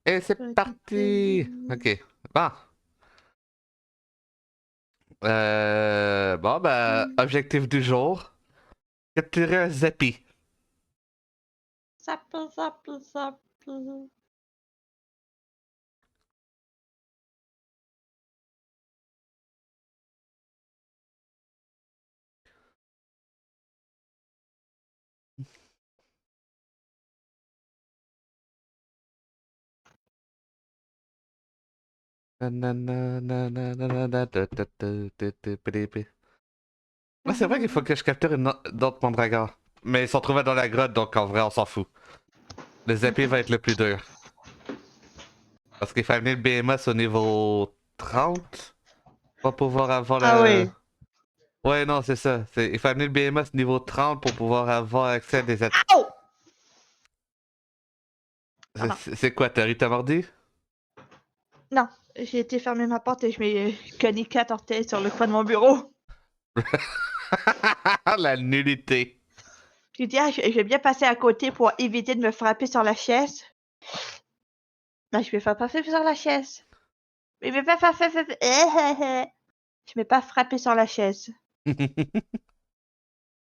Et c'est parti! Ok. Bon. Bon, ben, objectif du jour. Capturer un Zappy. Zap, zap, zap. Là, c'est vrai qu'il faut que je capture une d'autres Mondragons. Mais ils sont trouvés dans la grotte, donc en vrai, on s'en fout. Le Zappy va être le plus dur. Parce qu'il faut amener le BMS au niveau 30 pour pouvoir avoir Ah le... oui. Ouais, non, c'est ça. Il faut amener le BMS niveau 30 pour pouvoir avoir accès à des... Ow! Pardon. C'est quoi, t'as mordu? Non, j'ai été fermer ma porte et je m'ai cogné 4 orteils sur le coin de mon bureau. La nullité. J'ai dit, ah, je vais bien passer à côté pour éviter de me frapper sur la chaise. Ben, je vais pas passer sur la chaise. Mais je vais pas faire... Je vais pas frapper sur la chaise.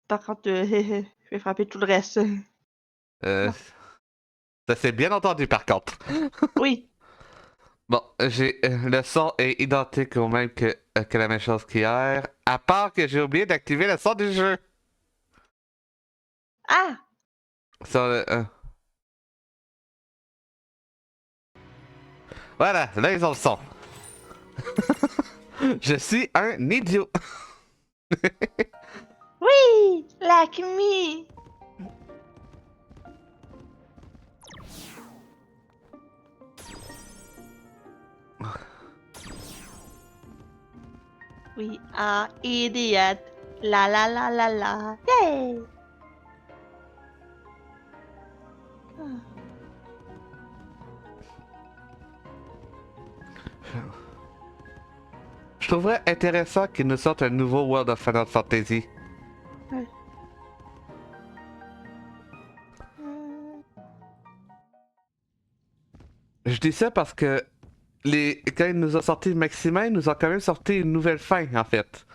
Par contre, je vais frapper tout le reste. Euh, Non. ça s'est bien entendu par contre. Oui. Bon, le son est identique au même que la même chose qu'hier, à part que j'ai oublié d'activer le son du jeu. Ah! Sur Voilà, là ils ont le son. Je suis un idiot. Oui! Like me! We are idiot. La la la la la. Yay! Ah. Je trouverais intéressant qu'ils nous sortent un nouveau World of Final Fantasy. Ouais. Hmm. Je dis ça parce que quand ils nous ont sorti Maxima, ils nous ont quand même sorti une nouvelle fin en fait.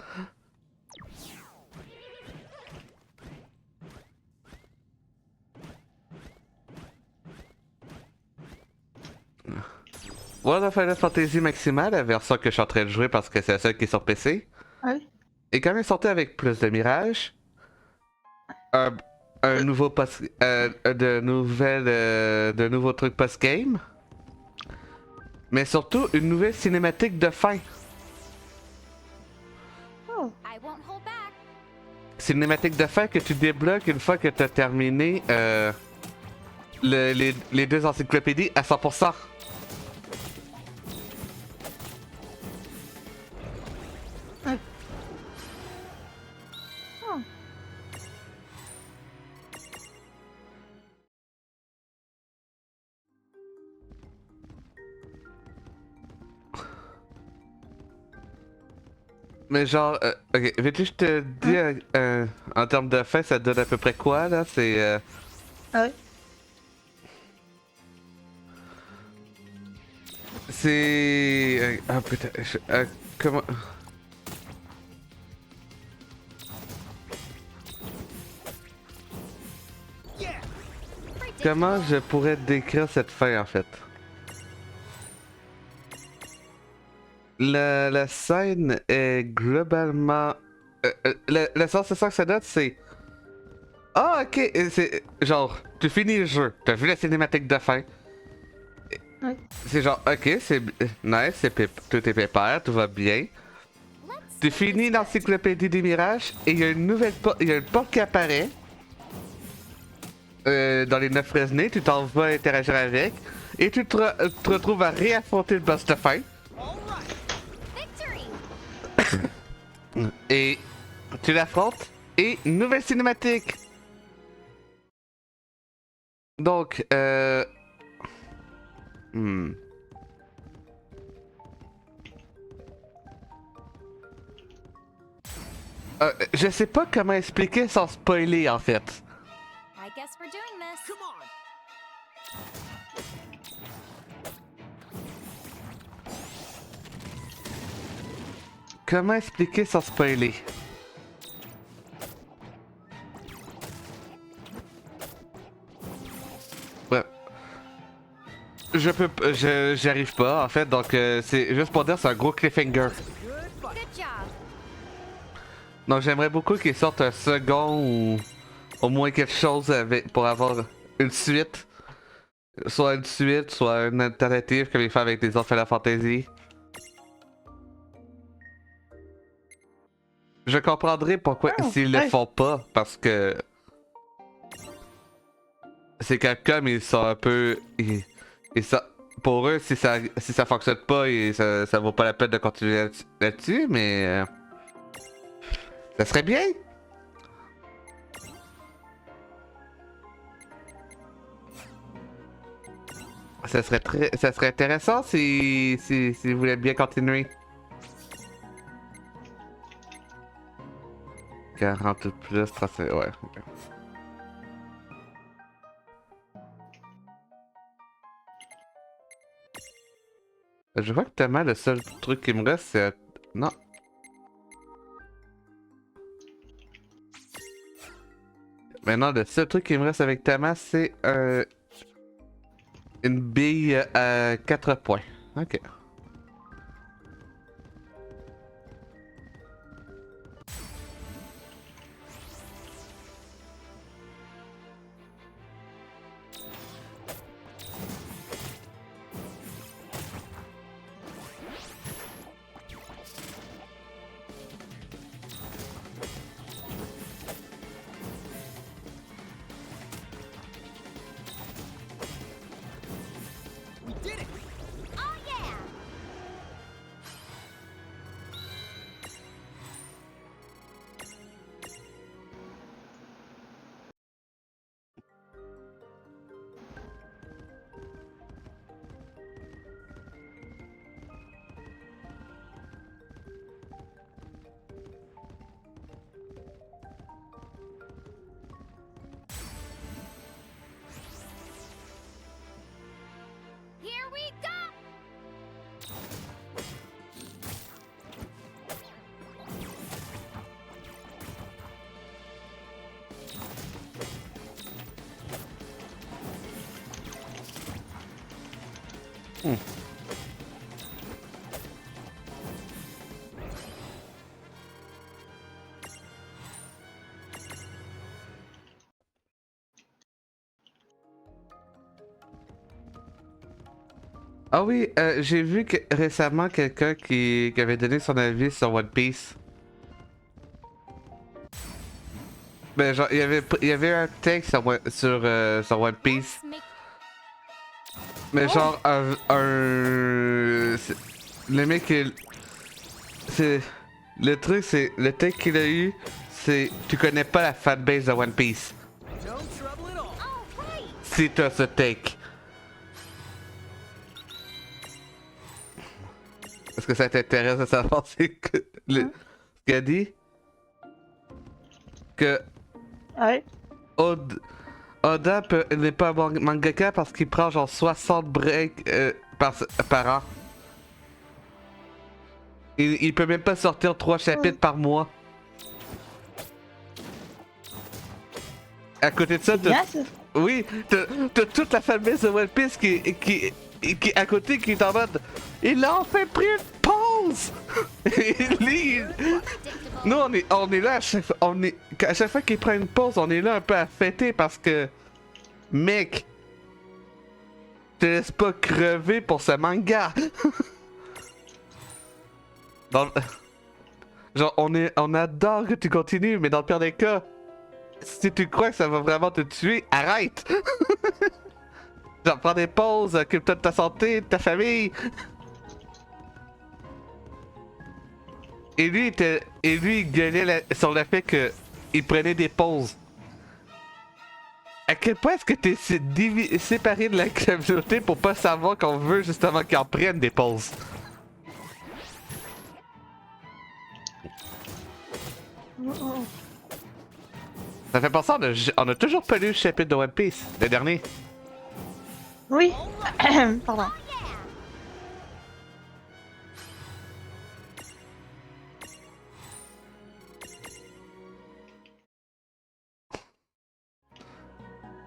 World of Final Fantasy Maxima, la version que je suis en train de jouer parce que c'est la seule qui est sur PC, Ouais. est quand même sortie avec plus de mirages, un, un nouveau de nouveaux trucs post-game, mais surtout une nouvelle cinématique de fin. Oh. I won't hold back. Cinématique de fin que tu débloques une fois que tu as terminé les deux encyclopédies à 100%. Ouais. Oh. Mais genre, ok, veux-tu que je te dis en termes de fin, ça donne à peu près quoi là? Ouais. C'est. Ah putain, comment. Comment je pourrais décrire cette fin en fait? La scène est globalement. La sensation que ça donne, c'est. Ah, ok, c'est genre, tu finis le jeu, t'as vu la cinématique de fin. Ouais. C'est genre, ok, c'est nice, tout est pépère, tout va bien. Tu finis l'encyclopédie des mirages et il y a une nouvelle porte, il y a une porte qui apparaît. Dans les 9 Fresnay, tu t'en vas interagir avec et tu te retrouves à réaffronter le boss de fin. Victory! Et tu l'affrontes et nouvelle cinématique. Donc, hmm. Je sais pas comment expliquer sans spoiler en fait. guess we're doing this. Come on. Comment expliquer sans spoiler? Ouais. J'y arrive pas en fait, donc c'est juste pour dire c'est un gros cliffhanger. Good fight. Good job. Donc j'aimerais beaucoup qu'il sorte un second ou au moins quelque chose avec, pour avoir une suite. Soit une suite, soit une alternative comme il fait avec les autres Final Fantasy. Je comprendrais pourquoi Oh, s'ils le ouais. font pas, parce que c'est Capcom, ils sont un peu... pour eux, si ça fonctionne pas, ça vaut pas la peine de continuer là-dessus, mais... ça serait bien! Ça serait intéressant si vous voulez bien continuer. 40 ou plus, 30, ouais. Ok. Je vois que Thomas, le seul truc qui me reste, c'est... Non. Maintenant, le seul truc qui me reste avec Thomas, c'est une bille à 4 points. Ok. We did it. Oh yeah. Here we go. Ah oui, j'ai vu récemment quelqu'un qui avait donné son avis sur One Piece. Ben genre, il y avait un texte sur One Piece. Let's make Mais Oh. genre, le mec, c'est... Le truc, c'est... Le texte qu'il a eu, c'est... Tu connais pas la fanbase de One Piece. No trouble at all. all right. Si t'as ce take. Est-ce que ça t'intéresse de savoir c'est que... Ce qu'il a dit? Que... Ouais. Oda n'est pas un mangaka parce qu'il prend genre 60 breaks par an. Il peut même pas sortir 3 chapitres par mois. À côté de ça, Bien, ça. oui, t'as toute la fanbase de One Piece qui à côté qui est en mode il a enfin pris une pause. Lui, Predictable. nous on est là à chaque fois qu'il prend une pause, on est là un peu à fêter parce que mec, te laisse pas crever pour ce manga. Genre on adore que tu continues, mais dans le pire des cas, si tu crois que ça va vraiment te tuer, arrête. Genre prends des pauses, occupe-toi de ta santé, de ta famille. Et lui il gueulait sur le fait que il prenait des pauses. À quel point est-ce que t'es séparé de la communauté pour pas savoir qu'on veut justement qu'ils en prennent des pauses? Ça fait penser, on a toujours pas lu le chapitre de One Piece, le dernier. Oui. Pardon.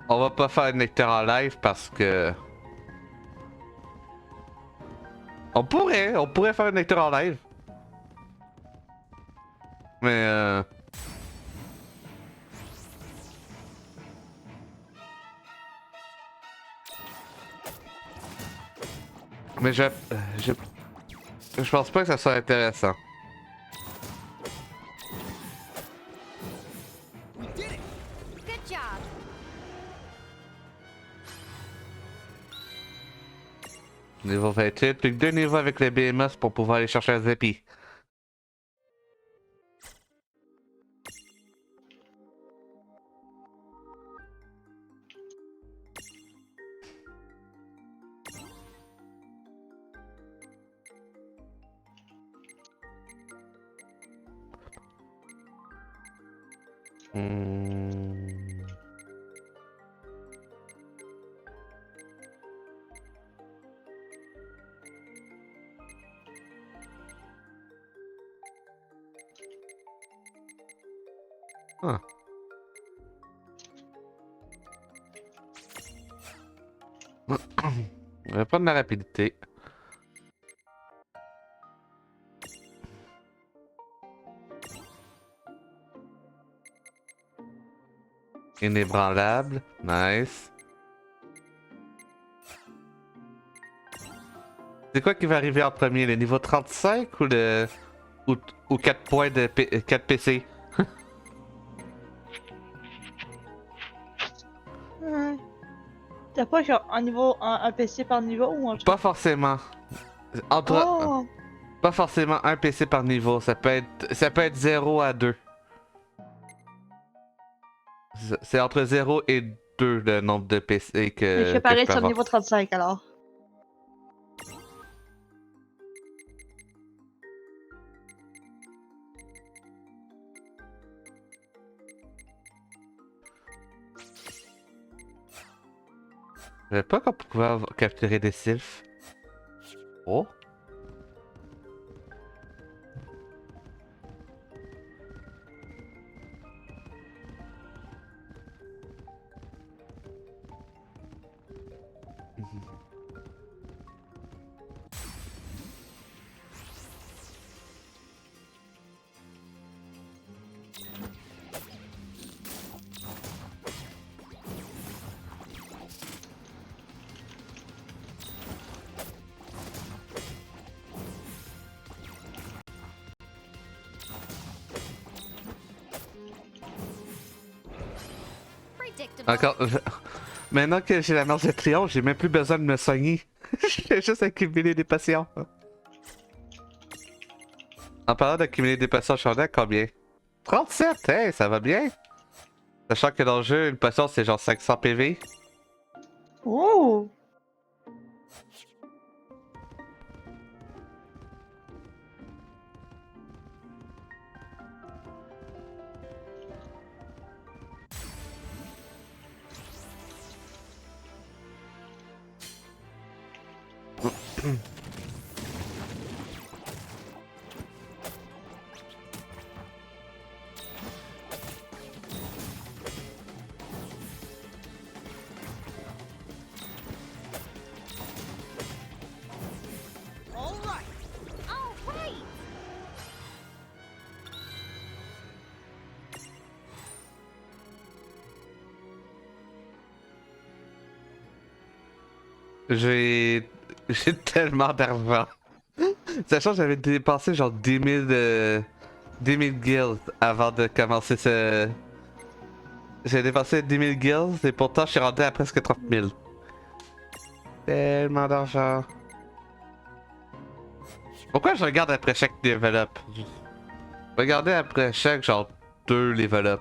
On va pas faire une lecture en live parce que... on pourrait faire une lecture en live. Mais Mais je pense pas que ça soit intéressant. We did it! Good job. Niveau 28, plus que 2 niveaux avec les BMS pour pouvoir aller chercher un Zeppy. Hmm. Ah. On va prendre la rapidité. Inébranlable, nice. C'est quoi qui va arriver en premier, le niveau 35 ou le... ou 4 points de 4 PC? T'as pas genre un PC par niveau ou un truc? Pas forcément. Entre... Oh! Pas forcément un PC par niveau, ça peut être 0 à 2. C'est entre 0 et 2 le nombre de PC Mais je que vais je parler peux sur le avoir. niveau 35 alors. Je savais pas qu'on pouvait capturer des sylphes. Oh. Predictable. Encore. Maintenant que j'ai la marche de triomphe, j'ai même plus besoin de me soigner. Je vais juste accumuler des patients. En parlant d'accumuler des patients, je suis rendu à combien? 37, hey, ça va bien. Sachant que dans le jeu, une patience c'est genre 500 PV. Oh! All right! All right. J'ai. J'ai tellement d'argent. Sachant que j'avais dépensé genre 10 000 guilds avant de commencer ce. J'ai dépensé 10 000 guilds et pourtant je suis rendu à presque 30 000. Tellement d'argent. Pourquoi je regarde après chaque level up? Regardez après chaque genre 2 level up.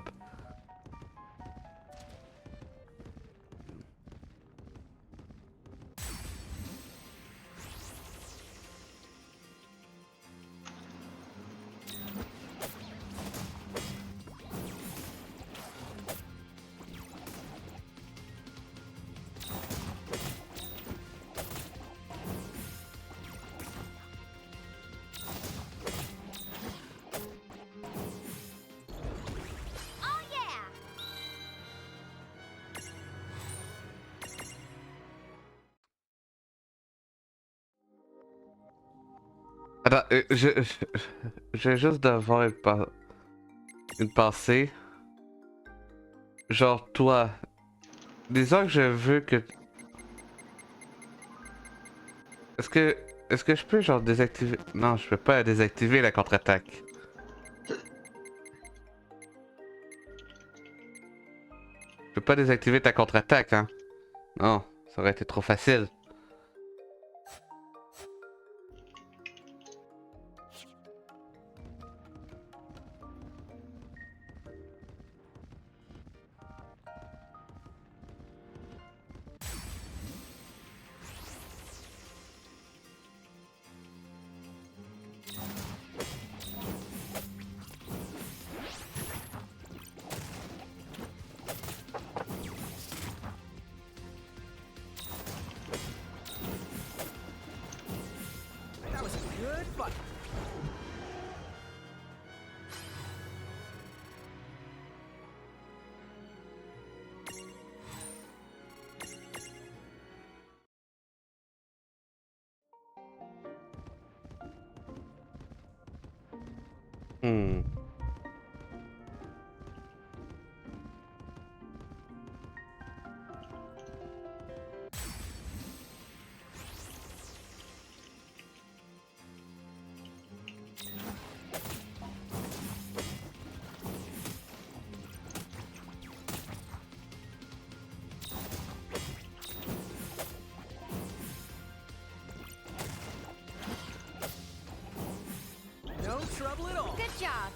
Attends, je vais juste devoir une pensée. Genre, toi, disons que je veux que. Est-ce que. Est-ce que je peux, genre, désactiver. Non, je peux pas désactiver la contre-attaque. Je peux pas désactiver ta contre-attaque, hein. Non, ça aurait été trop facile. That was a good fight. Hmm. No trouble at all. Good job.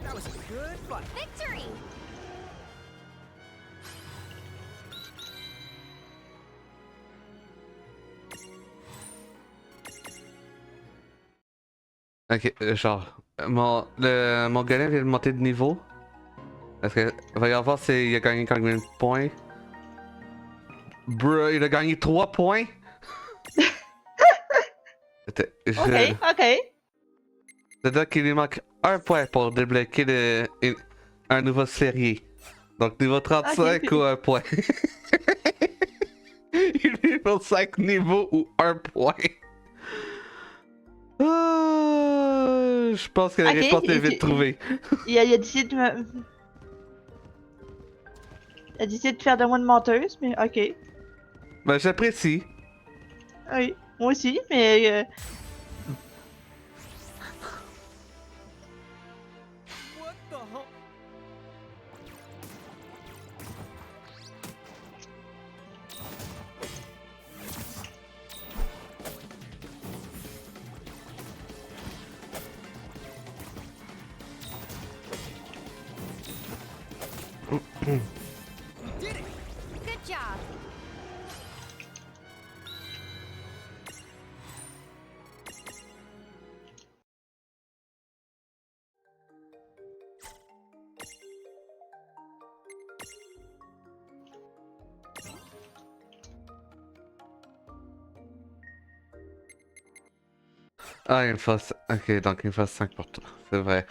That was a good fight. Victory! Ok, genre, mon golem vient de monter de niveau. Parce que, voyons voir s'il a gagné combien de points. Bruh, il a gagné 3 points! Ok, ok. C'est-à-dire qu'il lui manque 1 point pour débloquer un nouveau série. Donc niveau 35 Ok. ou 1 point. Il lui faut 5 niveaux ou 1 point. Je pense que la Ok, réponse est et vite trouvée. Il a décidé de me... Il a décidé de faire de moi une menteuse, mais ok. Ben j'apprécie. Oui, moi aussi, mais... What the hell? We did it. Good job. Ah, il me faut... Ok, donc il me faut 5 pour toi. C'est vrai.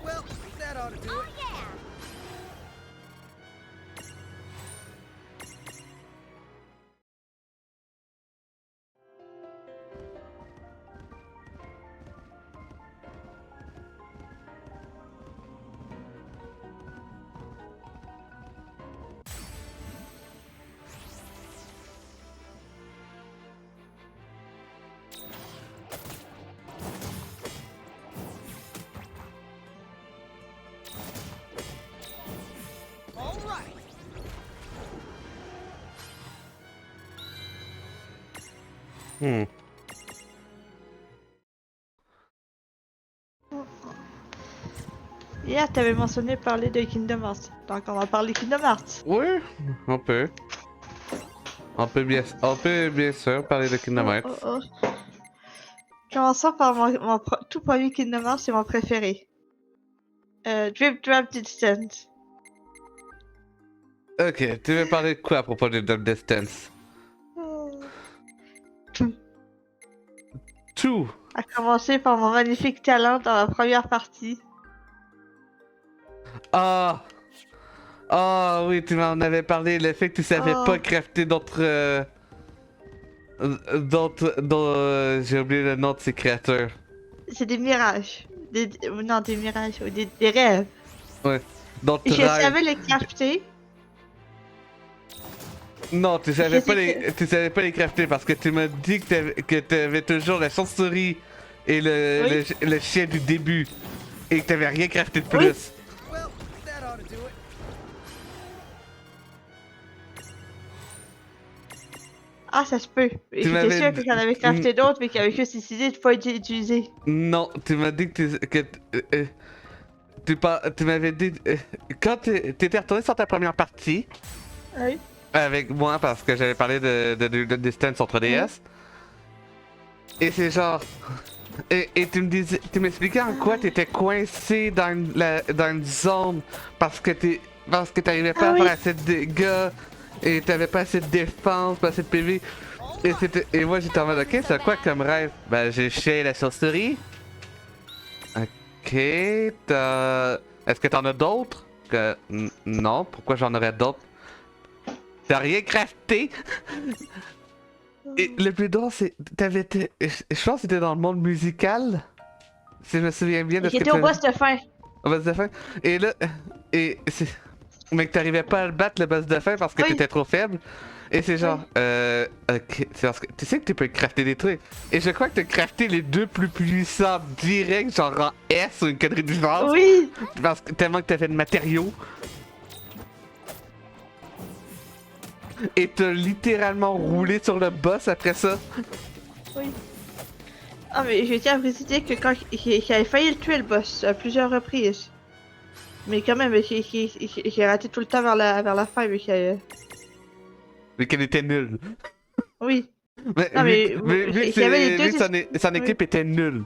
Well, that ought to do Oh it. yeah! All right. Hmm. Hier, t'avais mentionné parler de Kingdom Hearts. Donc, on va parler Kingdom Hearts. Oui, on peut. On peut bien sûr parler de Kingdom Hearts. Oh. Commençons par tout premier Kingdom Hearts, c'est mon préféré. Drip Drop Distance. Ok, tu veux parler de quoi à propos de Double Distance? Tout! À commencer par mon magnifique talent dans la première partie. Ah! Ah oui, tu m'en avais parlé, le fait que tu savais Oh. pas crafter d'autres... j'ai oublié le nom de ces créatures. C'est des mirages. Non, des mirages, ou des rêves. Ouais. D'autres Et je rêves. savais les crafter. Non, tu savais pas sais tu savais pas les crafter parce que tu m'as dit que t'avais toujours la chauve-souris et le chien du début et que t'avais rien crafté de plus. Oui. Well, that ought to do it. Ah, ça se peut. Et Tu j'étais m'avais sûre que dit- j'en avais crafté d'autres, mais qui avaient juste décidé de pas être utilisés. Non, tu m'as dit tu m'avais dit quand t'étais retourné sur ta première partie Oui. avec moi parce que j'avais parlé de Distance sur 3DS. Et c'est genre et tu m'expliquais en quoi t'étais coincé dans une zone parce que t'arrivais pas Ah à oui. faire assez de dégâts et t'avais pas assez de défense, pas assez de PV. Et moi j'étais en mode ok, c'est quoi comme rêve? Ben j'ai chié la chauve-souris. Ok, est-ce que t'en as d'autres? Non, pourquoi j'en aurais d'autres? T'as rien crafté? Et le plus drôle, c'est. Je pense que c'était dans le monde musical. Si je me souviens bien de ce que J'étais tu au boss de fin. Au boss de fin. Et là. Et c'est. Mais que t'arrivais pas à le battre, le boss de fin, parce que Oui. t'étais trop faible. Et c'est genre. Ok. C'est parce que. Tu sais que tu peux crafter des trucs. Et je crois que t'as crafté les deux plus puissants direct, genre en S ou une connerie du genre. Oui. Parce que tellement que t'as fait de matériaux. Et t'as littéralement roulé sur le boss après ça. Oui. Ah, mais je tiens à préciser que quand j'avais failli le tuer, le boss, à plusieurs reprises. Mais quand même, j'ai raté tout le temps vers la fin, mais Mais qu'elle était nulle. oui. Mais, Non, mais vu que il y avait les deux son équipe était nulle.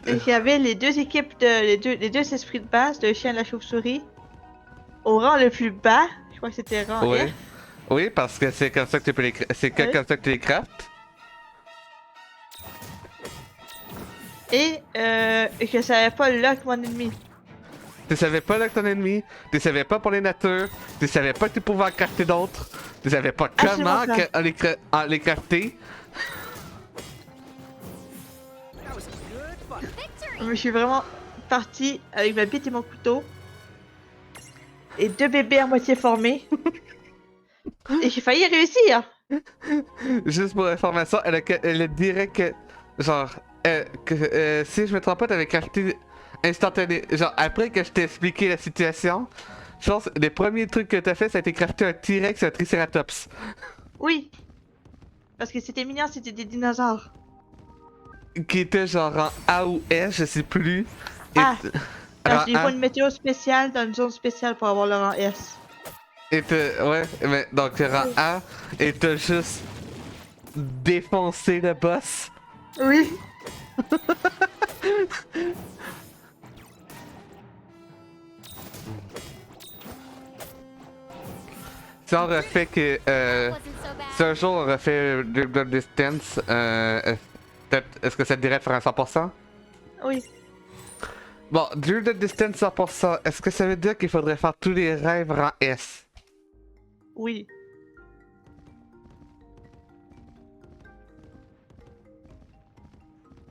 Il y avait les deux équipes les deux esprits de base, le chien et la chauve-souris. Au rang le plus bas, je crois que c'était rang Oui. F. Oui, parce que c'est comme ça que tu peux les c'est Oui. comme ça que tu les craftes. Et je savais pas lock mon ennemi. Tu savais pas là que ton ennemi, tu savais pas pour les natures, tu savais pas que tu pouvais en crafter d'autres, tu savais pas Absolument comment pas. en les crafter. That was a good fight. Victory! Je suis vraiment partie avec ma bite et mon couteau. Et deux bébés à moitié formés. Et j'ai failli réussir. Juste pour information, elle a direct que, genre, si je me trompe pas, t'avais crafté instantané. Genre, après que je t'ai expliqué la situation, je pense que les premiers trucs que t'as fait, ça a été crafter un T-Rex et un Triceratops. Oui. Parce que c'était mignon, c'était des dinosaures. Qui était genre en A ou S, je sais plus. Et Ah. Parce qu'il rang faut A. une météo spéciale dans une zone spéciale pour avoir le rang S. Ouais, mais donc rang A, et t'as juste défoncé le boss. Oui. Si on refait que. Wasn't so bad. Si un jour on refait Double Distance, est-ce que ça te dirait de faire un 100%? Oui. Bon, Double Distance 100%, est-ce que ça veut dire qu'il faudrait faire tous les rêves rang S? Oui.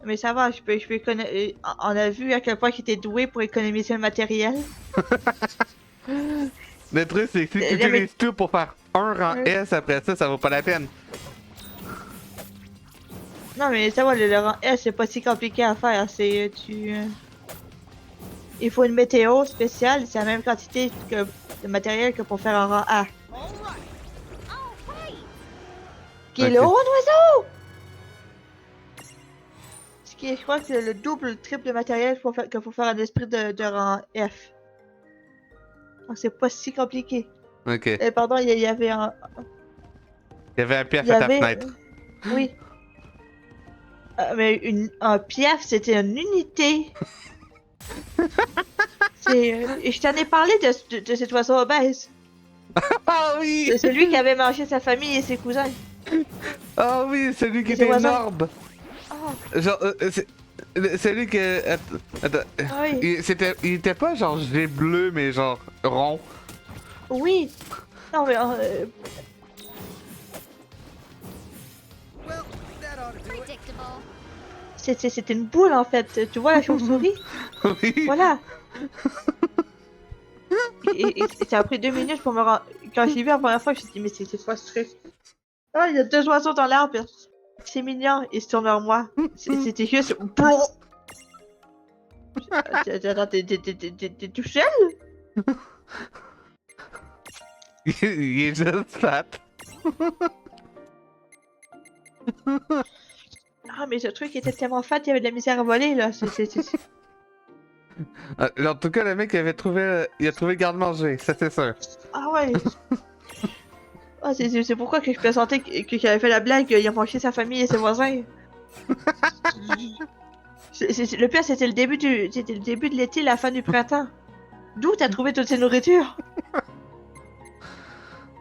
Mais ça va, je peux on a vu à quel point j'étais doué pour économiser le matériel. Le truc, c'est que si tu Le- le- utilises tout pour faire un rang Ouais. S après ça vaut pas la peine. Non mais ça va, le rang S c'est pas si compliqué à faire, c'est il faut une météo spéciale, c'est la même quantité de matériel que pour faire un rang A. All right. Oh, wait! Qui est Ok. le haut oiseau! Ce qui est, je crois que c'est le double, le triple de matériel que pour faire un esprit de rang F. Donc c'est pas si compliqué. Ok. Il Pardon, il y avait un... y avait un piaf Il y à ta avait... fenêtre. Oui. Mais un piaf, c'était une unité. Et je t'en ai parlé de cet oiseau obèse. Ah oui! C'est celui qui avait mangé sa famille et ses cousins. Ah oui, celui qui Et ses était voisins. énorme! Oh, Genre, celui que. Attends, ah oui. il était pas genre gilet bleu, mais genre rond. Oui. Non, mais... Well, that ought to do it. Predictable. c'était une boule, en fait. Tu vois la chauve-souris? Oui! Voilà. Et ça a pris 2 minutes pour me rendre... Quand j'ai vu la première fois, je me suis dit, mais c'est quoi ce truc? Oh, il y a 2 oiseaux dans l'arbre. C'est mignon. Ils se tournent vers moi. C'était juste... Attends, t'es tout seul? Il est juste fat. Ah, mais ce truc était tellement fat, il y avait de la misère à voler, là. En tout cas, le mec il avait trouvé. Il a trouvé le garde-manger, ça c'est sûr. Ah ouais. Ah, c'est pourquoi que je pressentais que j'avais fait la blague, il a mangé sa famille et ses voisins. Le pire, c'était le début de l'été, la fin du printemps. D'où t'as trouvé toutes ces nourritures?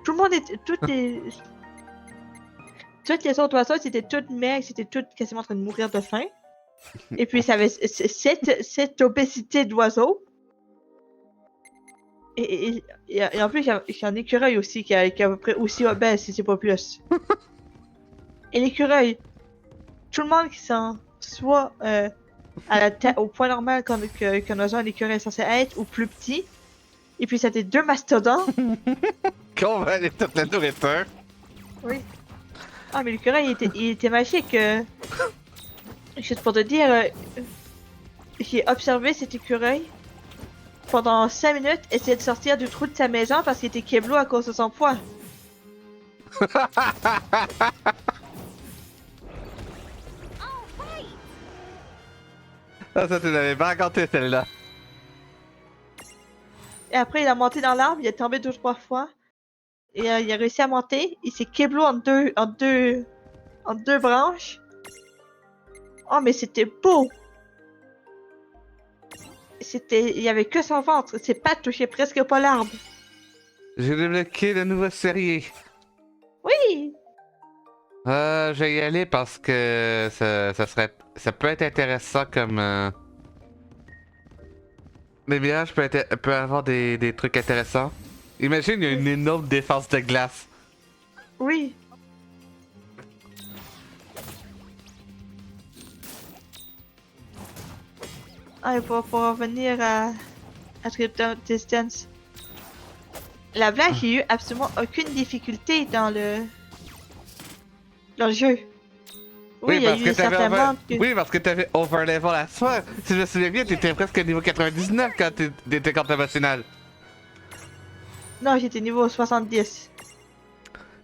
Tout le monde était... Toutes les autres oiseaux, c'était toutes maigres, c'était toutes quasiment en train de mourir de faim. Et puis, ça avait cette obésité d'oiseaux. Et en plus, j'ai un écureuil aussi qui est à peu près aussi obèse, si c'est pas plus. Et l'écureuil, tout le monde qui sent soit à la tête, au point normal qu'un oiseau, un écureuil est censé être, ou plus petit. Et puis, c'était 2 mastodons. Qu'on va aller toute la nourriture. Oui. Ah, mais l'écureuil, il était magique. Juste pour te dire, j'ai observé cet écureuil pendant 5 minutes essayer de sortir du trou de sa maison parce qu'il était keblo à cause de son poids. Oh, wait! Ah, ça, tu l'avais pas raconté celle-là. Et après, il a monté dans l'arbre, il est tombé 2 ou 3 fois. Et il a réussi à monter. Il s'est keblo en deux branches. Oh, mais c'était beau! Il y avait que son ventre. Ses pattes touchaient presque pas l'arbre. J'ai débloqué le nouveau série. Oui! Je vais y aller parce que ça peut être intéressant comme. Les mirages peuvent avoir des trucs intéressants. Imagine, il y a une énorme défense de glace. Oui! Ah, et pour revenir à Trip Distance. La blague, j'ai eu absolument aucune difficulté dans le jeu. Oui, il y a eu certains mondes que... Oui, parce que t'avais overlevel à soi. Si je me souviens bien, t'étais presque niveau 99 quand t'étais contre le boss final. Non, j'étais niveau 70.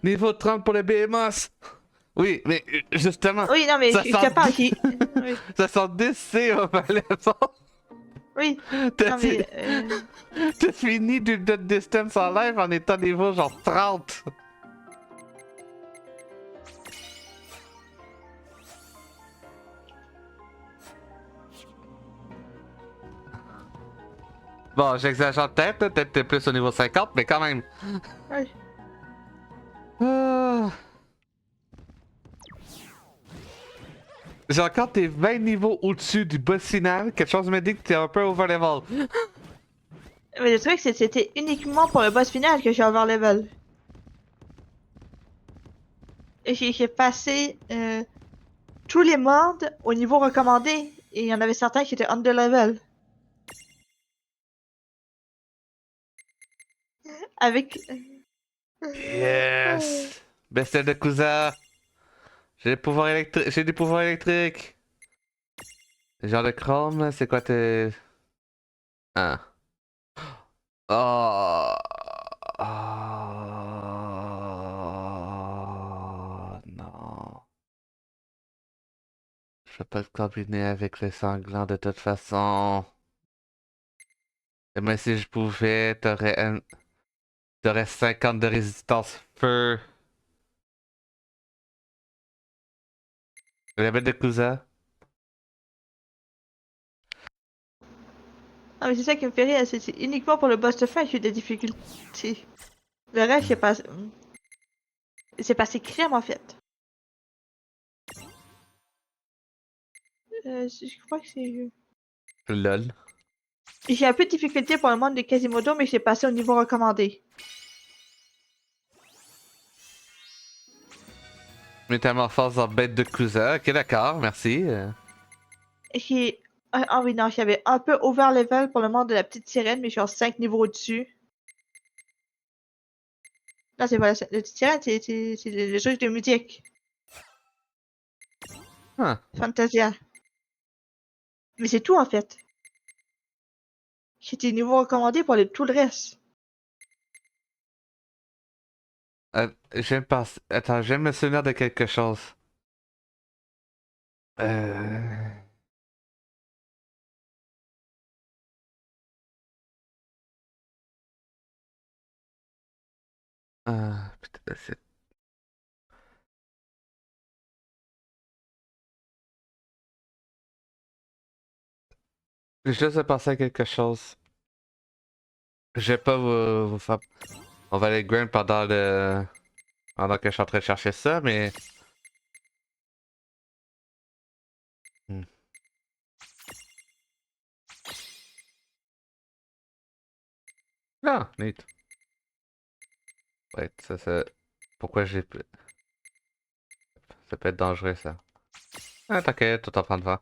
Niveau 30 pour le BMOS. Oui, mais justement, Oui, non, mais Ça je te sent- parle, j'ai... Oui, 70 c'est overlevel. oui. T'as Non, mais... t'as fini du Dead Distance en live en étant niveau genre 30. Bon, j'exagère peut-être, là, peut-être t'es plus au niveau 50, mais quand même. oui. Ah. J'ai encore tes 20 niveaux au-dessus du boss final. Quelque chose me dit que t'es un peu over level. Mais le truc, c'est que c'était uniquement pour le boss final que j'ai overlevel. Et j'ai passé tous les mondes au niveau recommandé. Et il y en avait certains qui étaient underlevel. Avec... Yes! Bestia de Kusa! J'ai des pouvoirs électriques. J'ai des pouvoirs électriques! Genre de chrome, c'est quoi tes. Ah. Oh. Non. Je peux pas le combiner avec les sanglants de toute façon. Et même si je pouvais, t'aurais 50 de résistance feu. La bête de cousin. Ah, mais c'est ça qui me fait rire, c'est uniquement pour le boss de fin que j'ai eu des difficultés. Le reste, c'est passé crème en fait. Je crois que c'est. Lol. J'ai un peu de difficulté pour le monde de Quasimodo, mais j'ai passé au niveau recommandé. Métamorphose en bête de cousin. Ok, d'accord, merci. J'ai. Ah oui, non, j'avais un peu over level pour le monde de la petite sirène, mais je suis en 5 niveaux au-dessus. Non, c'est pas la petite sirène, c'est le jeu de musique. Ah. Fantasia. Mais c'est tout en fait. J'étais niveau recommandé pour tout le reste. Je viens de penser. Attends, je viens de me souvenir de quelque chose. Euh... putain, j'ai juste de penser à quelque chose. Je vais pas vous faire. On va aller grind pendant que je suis en train de chercher ça, mais. Hmm. Ah, neat. Ouais, ça. Pourquoi j'ai. Ça peut être dangereux, ça. Ah, t'inquiète, tout en train de voir.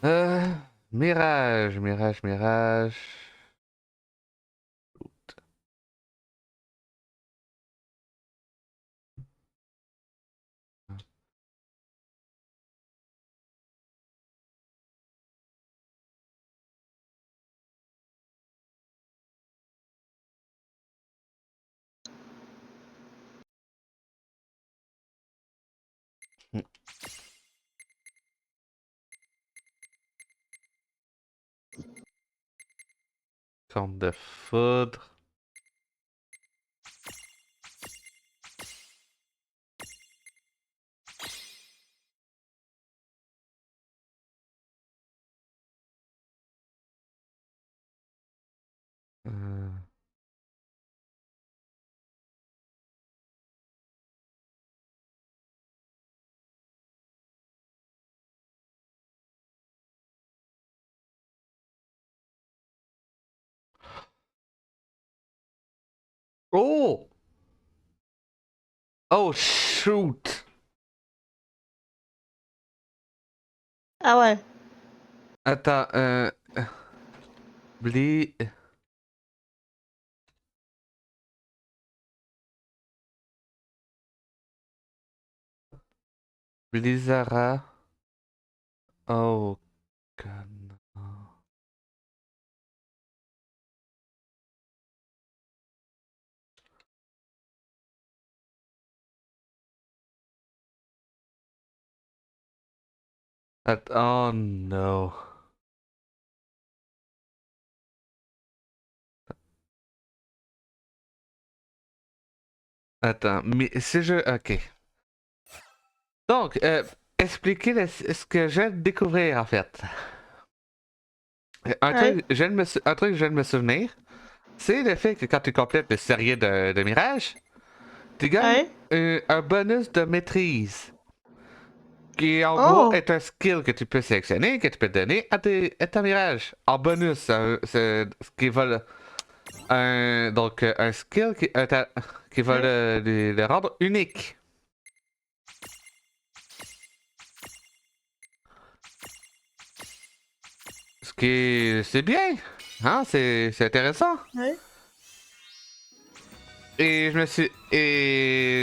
Euh. Mirage, mirage, mirage. Hmm. Corne de foudre. Euh, Oh! Oh, shoot! Ah ouais. Attends, Bli... Blizzara. Oh, God. Oh no. Attends, mais si je... Ok. Donc, expliquer ce que je viens de découvrir, en fait. Ouais. Un truc que je viens de me souvenir, c'est le fait que quand tu complètes le série de Mirage, tu gagnes Ouais. un bonus de maîtrise. Qui en gros Oh. est un skill que tu peux sélectionner, que tu peux donner à ta Mirage. En bonus, c'est ce qui va un skill qui va Ouais. le rendre unique. C'est bien, hein, c'est intéressant. Ouais. Et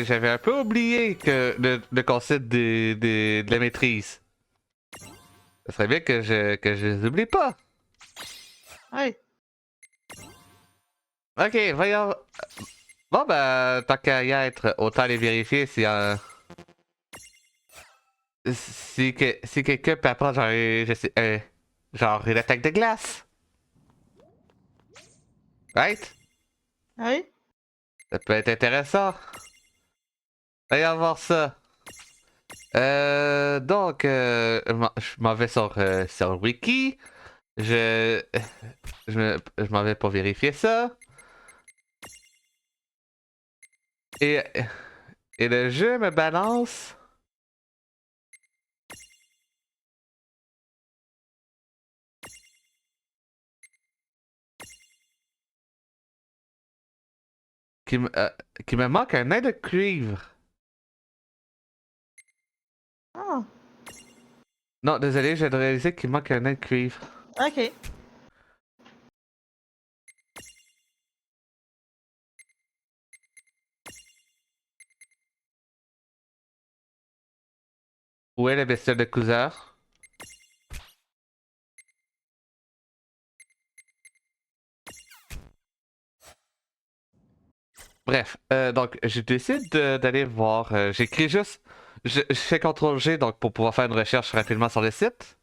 j'avais un peu oublié que le concept de la maîtrise. Ça serait bien que je les oublie pas. Ouais. Ok, voyons. Bon, ben, tant qu'à y être, autant aller vérifier si, si quelqu'un peut apprendre, genre, je sais, genre une attaque de glace. Right? Oui? Ça peut être intéressant. Voyons voir ça. Donc, je m'en vais sur le wiki. Je, je m'en vais pour vérifier ça. Et, et le jeu me balance. Qui me, euh, qui me manque un nain de cuivre. Ah, Non, désolé, je viens de réaliser qu'il manque un nain de cuivre. ok. Où est la bestiole de cousin? Bref, donc je décide d'aller voir. J'écris juste. Je fais CTRL-G donc pour pouvoir faire une recherche rapidement sur le site.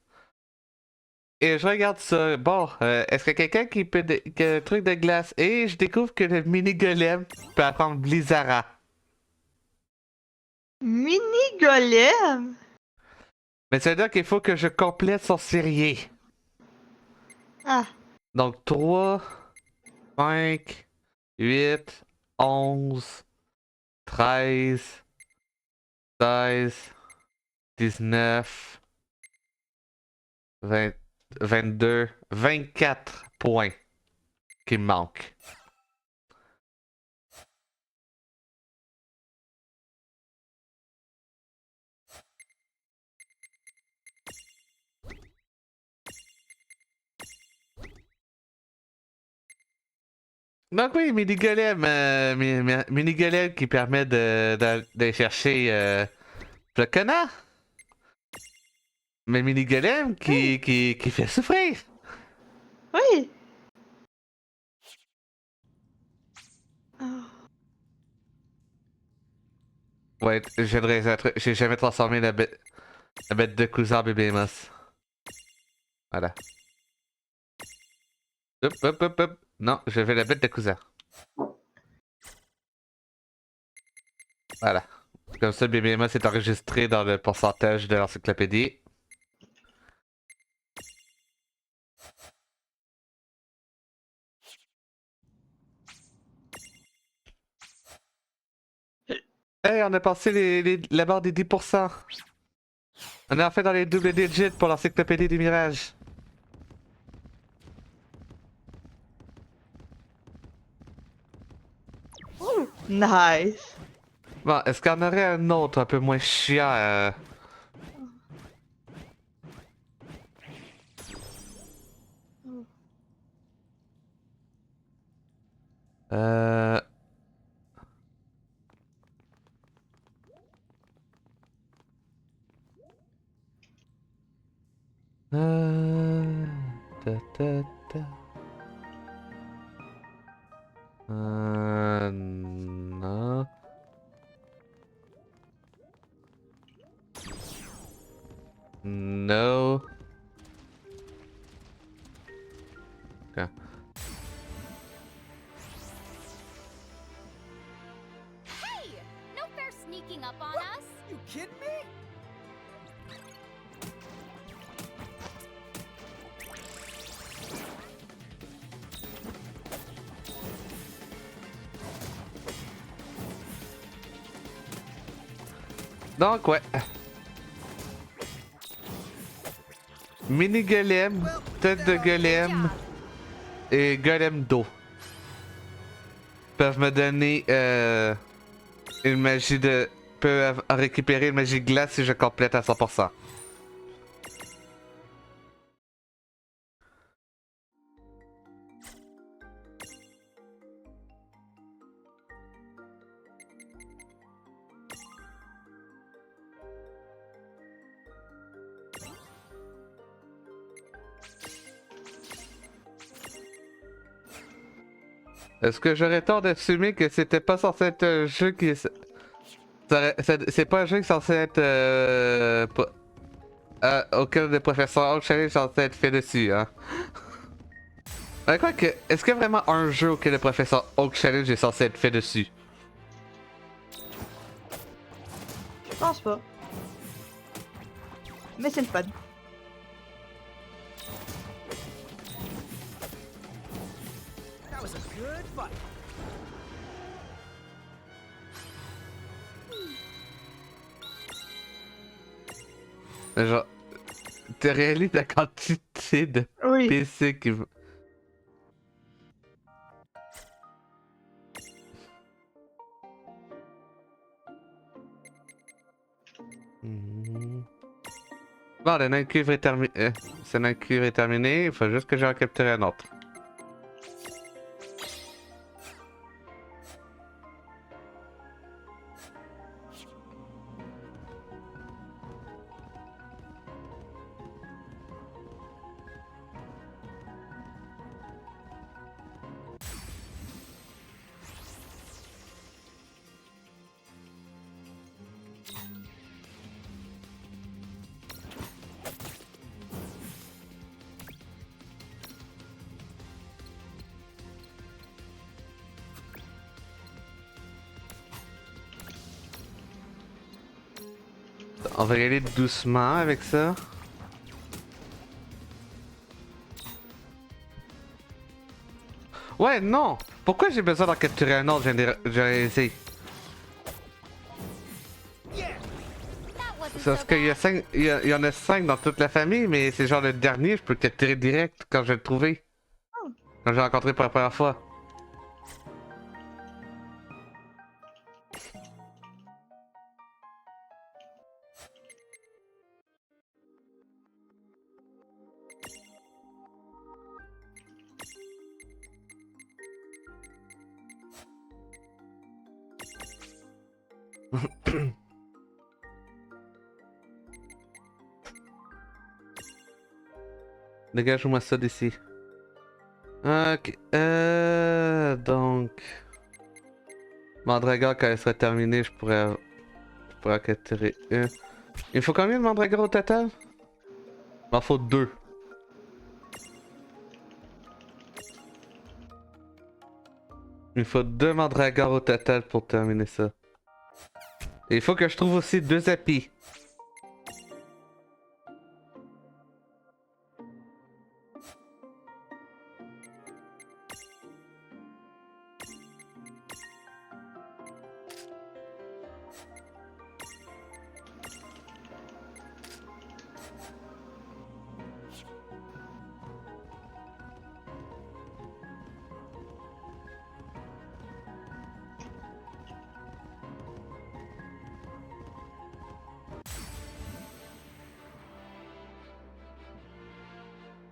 Et je regarde ça. Bon, est-ce que quelqu'un qui a un truc de glace? Et je découvre que le mini golem peut apprendre Blizzara. Mini golem? Mais ça veut dire qu'il faut que je complète son sérier. Ah, Donc 3, 5, 8, 11, 13, 16, 19, 20, 22, 24 points qui me manquent. Donc oui, mini-golem, mini-golem qui permet de chercher le connard. Mais mini-golem qui fait souffrir. oui. Ah. Ouais, j'ai jamais transformé la bête de cousin en bébé moss. Voilà. Hop, hop, hop, hop. Non, je vais la bête de cousin. Voilà. Comme ça, le bébé moss est enregistré dans le pourcentage de l'encyclopédie. Hey, on a passé la barre des 10%. On est enfin dans les double digits pour l'encyclopédie des mirages. Nice. Bon, est-ce qu'il y en aurait un autre un peu moins chiant? Euh... euh... ta, ta, ta. Non. No. Ok. Hey! No fair sneaking up on us. You kidding me? Donc, ouais. Mini golem, tête de golem et golem d'eau peuvent me donner une magie de. Peuvent récupérer une magie glace si je complète à 100%. Est-ce que j'aurais tort d'assumer que c'était pas censé être un jeu qui... C'est pas un jeu qui est censé être... auquel le professeur Oak Challenge est censé être fait dessus, hein? Quoi que... Est-ce qu'il y a vraiment un jeu auquel le professeur Oak Challenge est censé être fait dessus? Je pense pas. Mais c'est le fun. That was a good fight. Genre... Tu réalises la quantité de Oui. PC qui... Bon, le nain cuivre est terminé. Ce nain cuivre est terminé, il faut juste que j'en capture un autre. On va y aller doucement avec ça. Ouais, non! Pourquoi j'ai besoin d'en capturer un autre, j'ai réalisé? That wasn't C'est so parce qu'il y, a bad. il y en a 5 dans toute la famille, mais c'est genre le dernier, je peux le capturer direct quand je vais le trouver. Quand je l'ai rencontré pour la première fois. Dégage-moi ça d'ici. Ok. Donc... Mandragore, quand elle sera terminée, je pourrais en capturer une. Il faut combien de Mandragore au total? Il m'en faut 2. Il faut 2 Mandragore au total pour terminer ça. Et il faut que je trouve aussi 2 épis.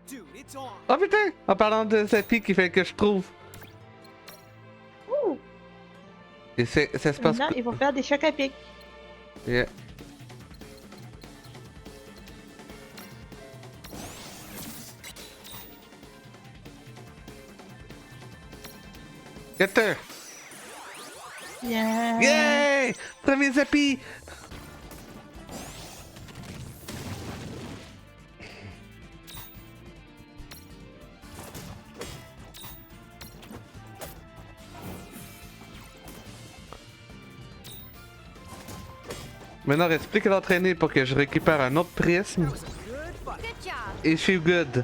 Dude, it's on. Oh putain! En parlant de épis qu'il fait que je trouve. Ouh. Et ça se passe... Maintenant, ils vont faire des chocs à pic. Yeah. Getter! Yeah. Yay! Premier épis! Maintenant, explique l'entraîner pour que je récupère un autre prisme. That was a good fight. Good job. Et je suis good.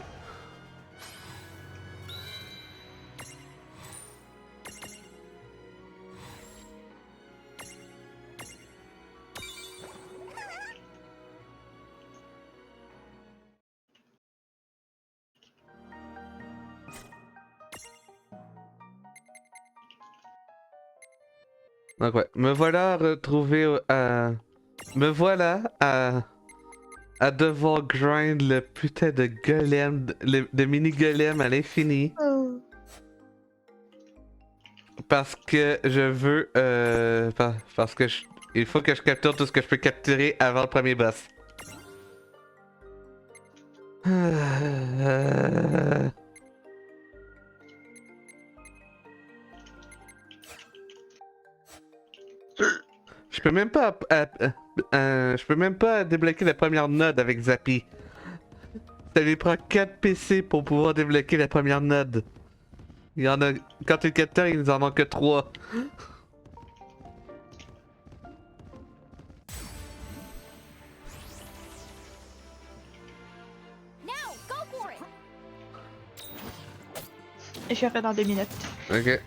Donc ouais, me voilà retrouvé me voilà à devoir grind le putain de golem, de mini golem à l'infini. Oh. Parce que je veux, parce que il faut que je capture tout ce que je peux capturer avant le premier boss. Je peux même pas. Je peux même pas débloquer la première node avec Zappy. Ça lui prend 4 PC pour pouvoir débloquer la première node. Il y en a. Quand tu le capteur, il nous en manque que 3. Now, go for it. Et je reviens dans 2 minutes. Ok.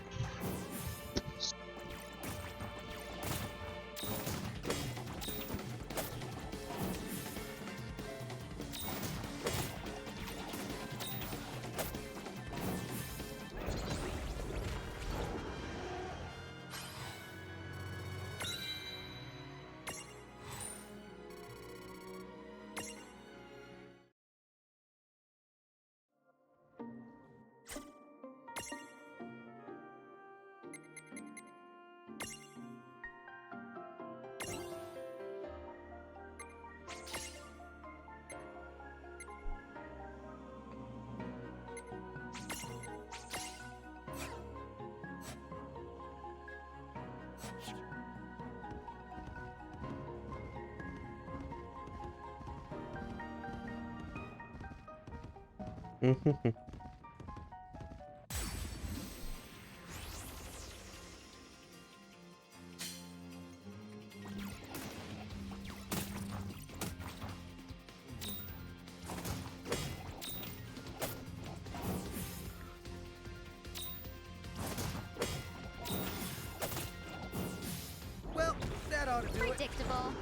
Well, that ought to do it. Predictable.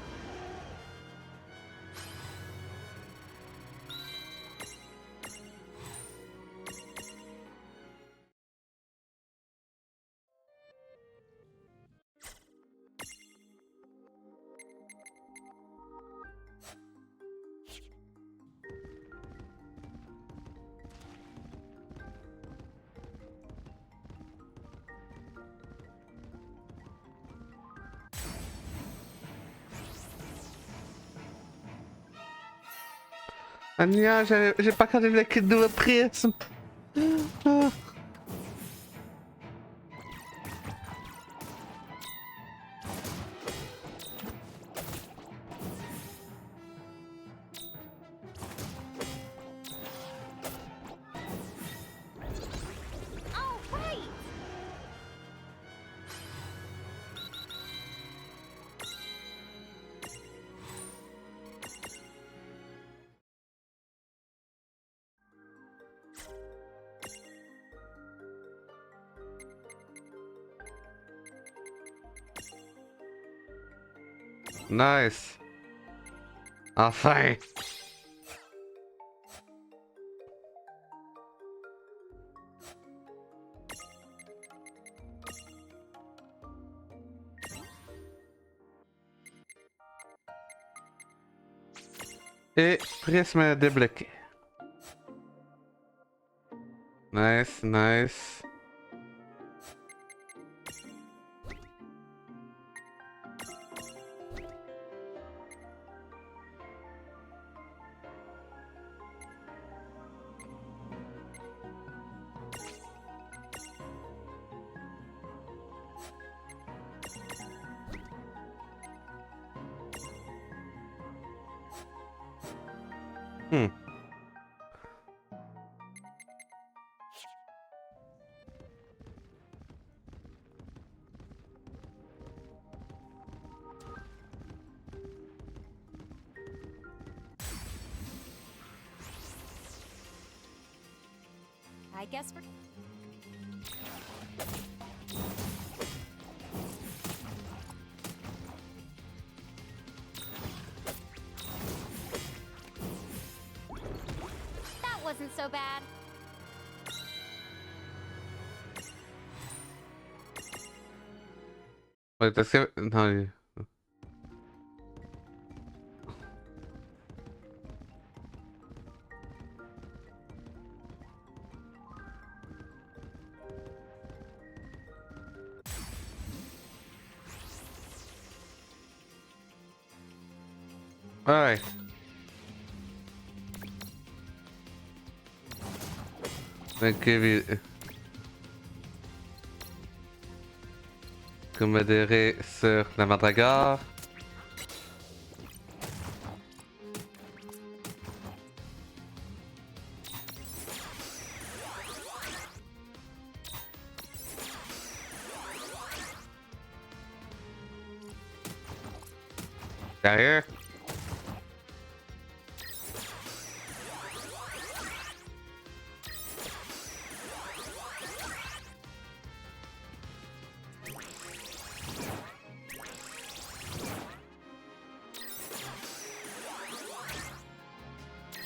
Anya, j'ai pas encore débloqué de nouveau prisme. Ah. All right. Nice. Enfin. Et prisme débloqué. Nice, nice. Hmm. I guess we're. That wasn't so bad. Ouais, parce que... Non, ouais. Ok, Modéré sur la mandragore. Sérieux?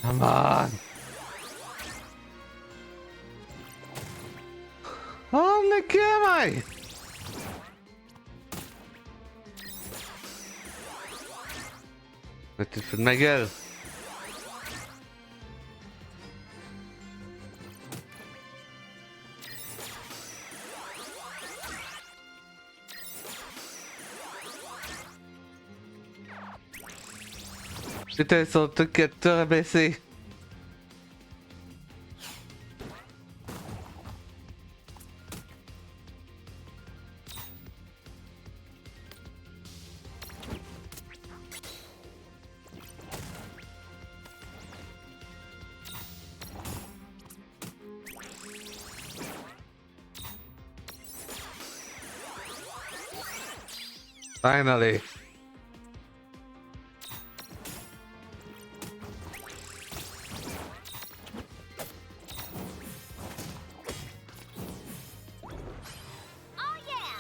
Come on! Oh, le gamin! Mais tu te fous de ma gueule! Putain, ils sont tous que tout rabaissés! Finally! Oh yeah!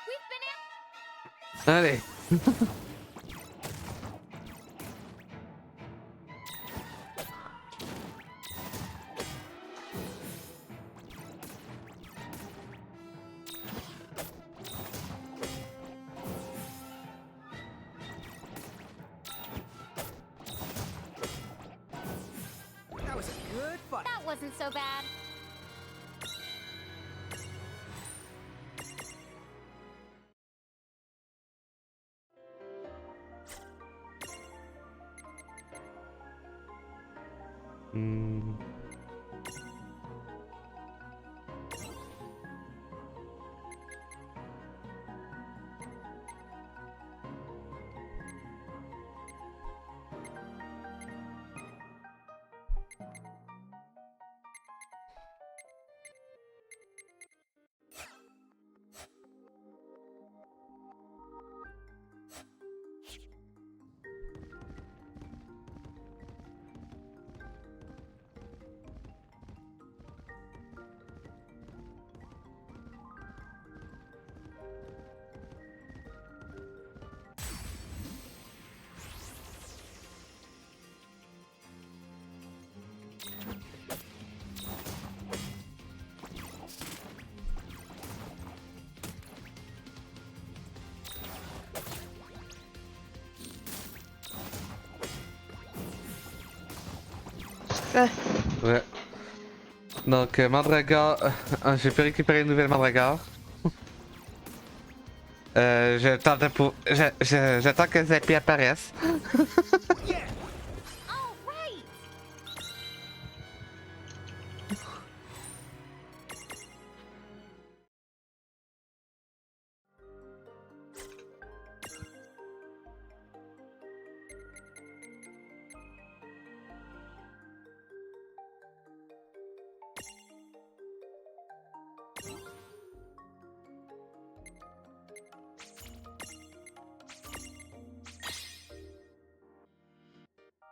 We've been Allez! That was a good fight. That wasn't so bad. Hmm. Ouais. Donc, Mandragore. J'ai pu récupérer une nouvelle Mandragore. J'attends que Zappy apparaisse. Yeah. All right!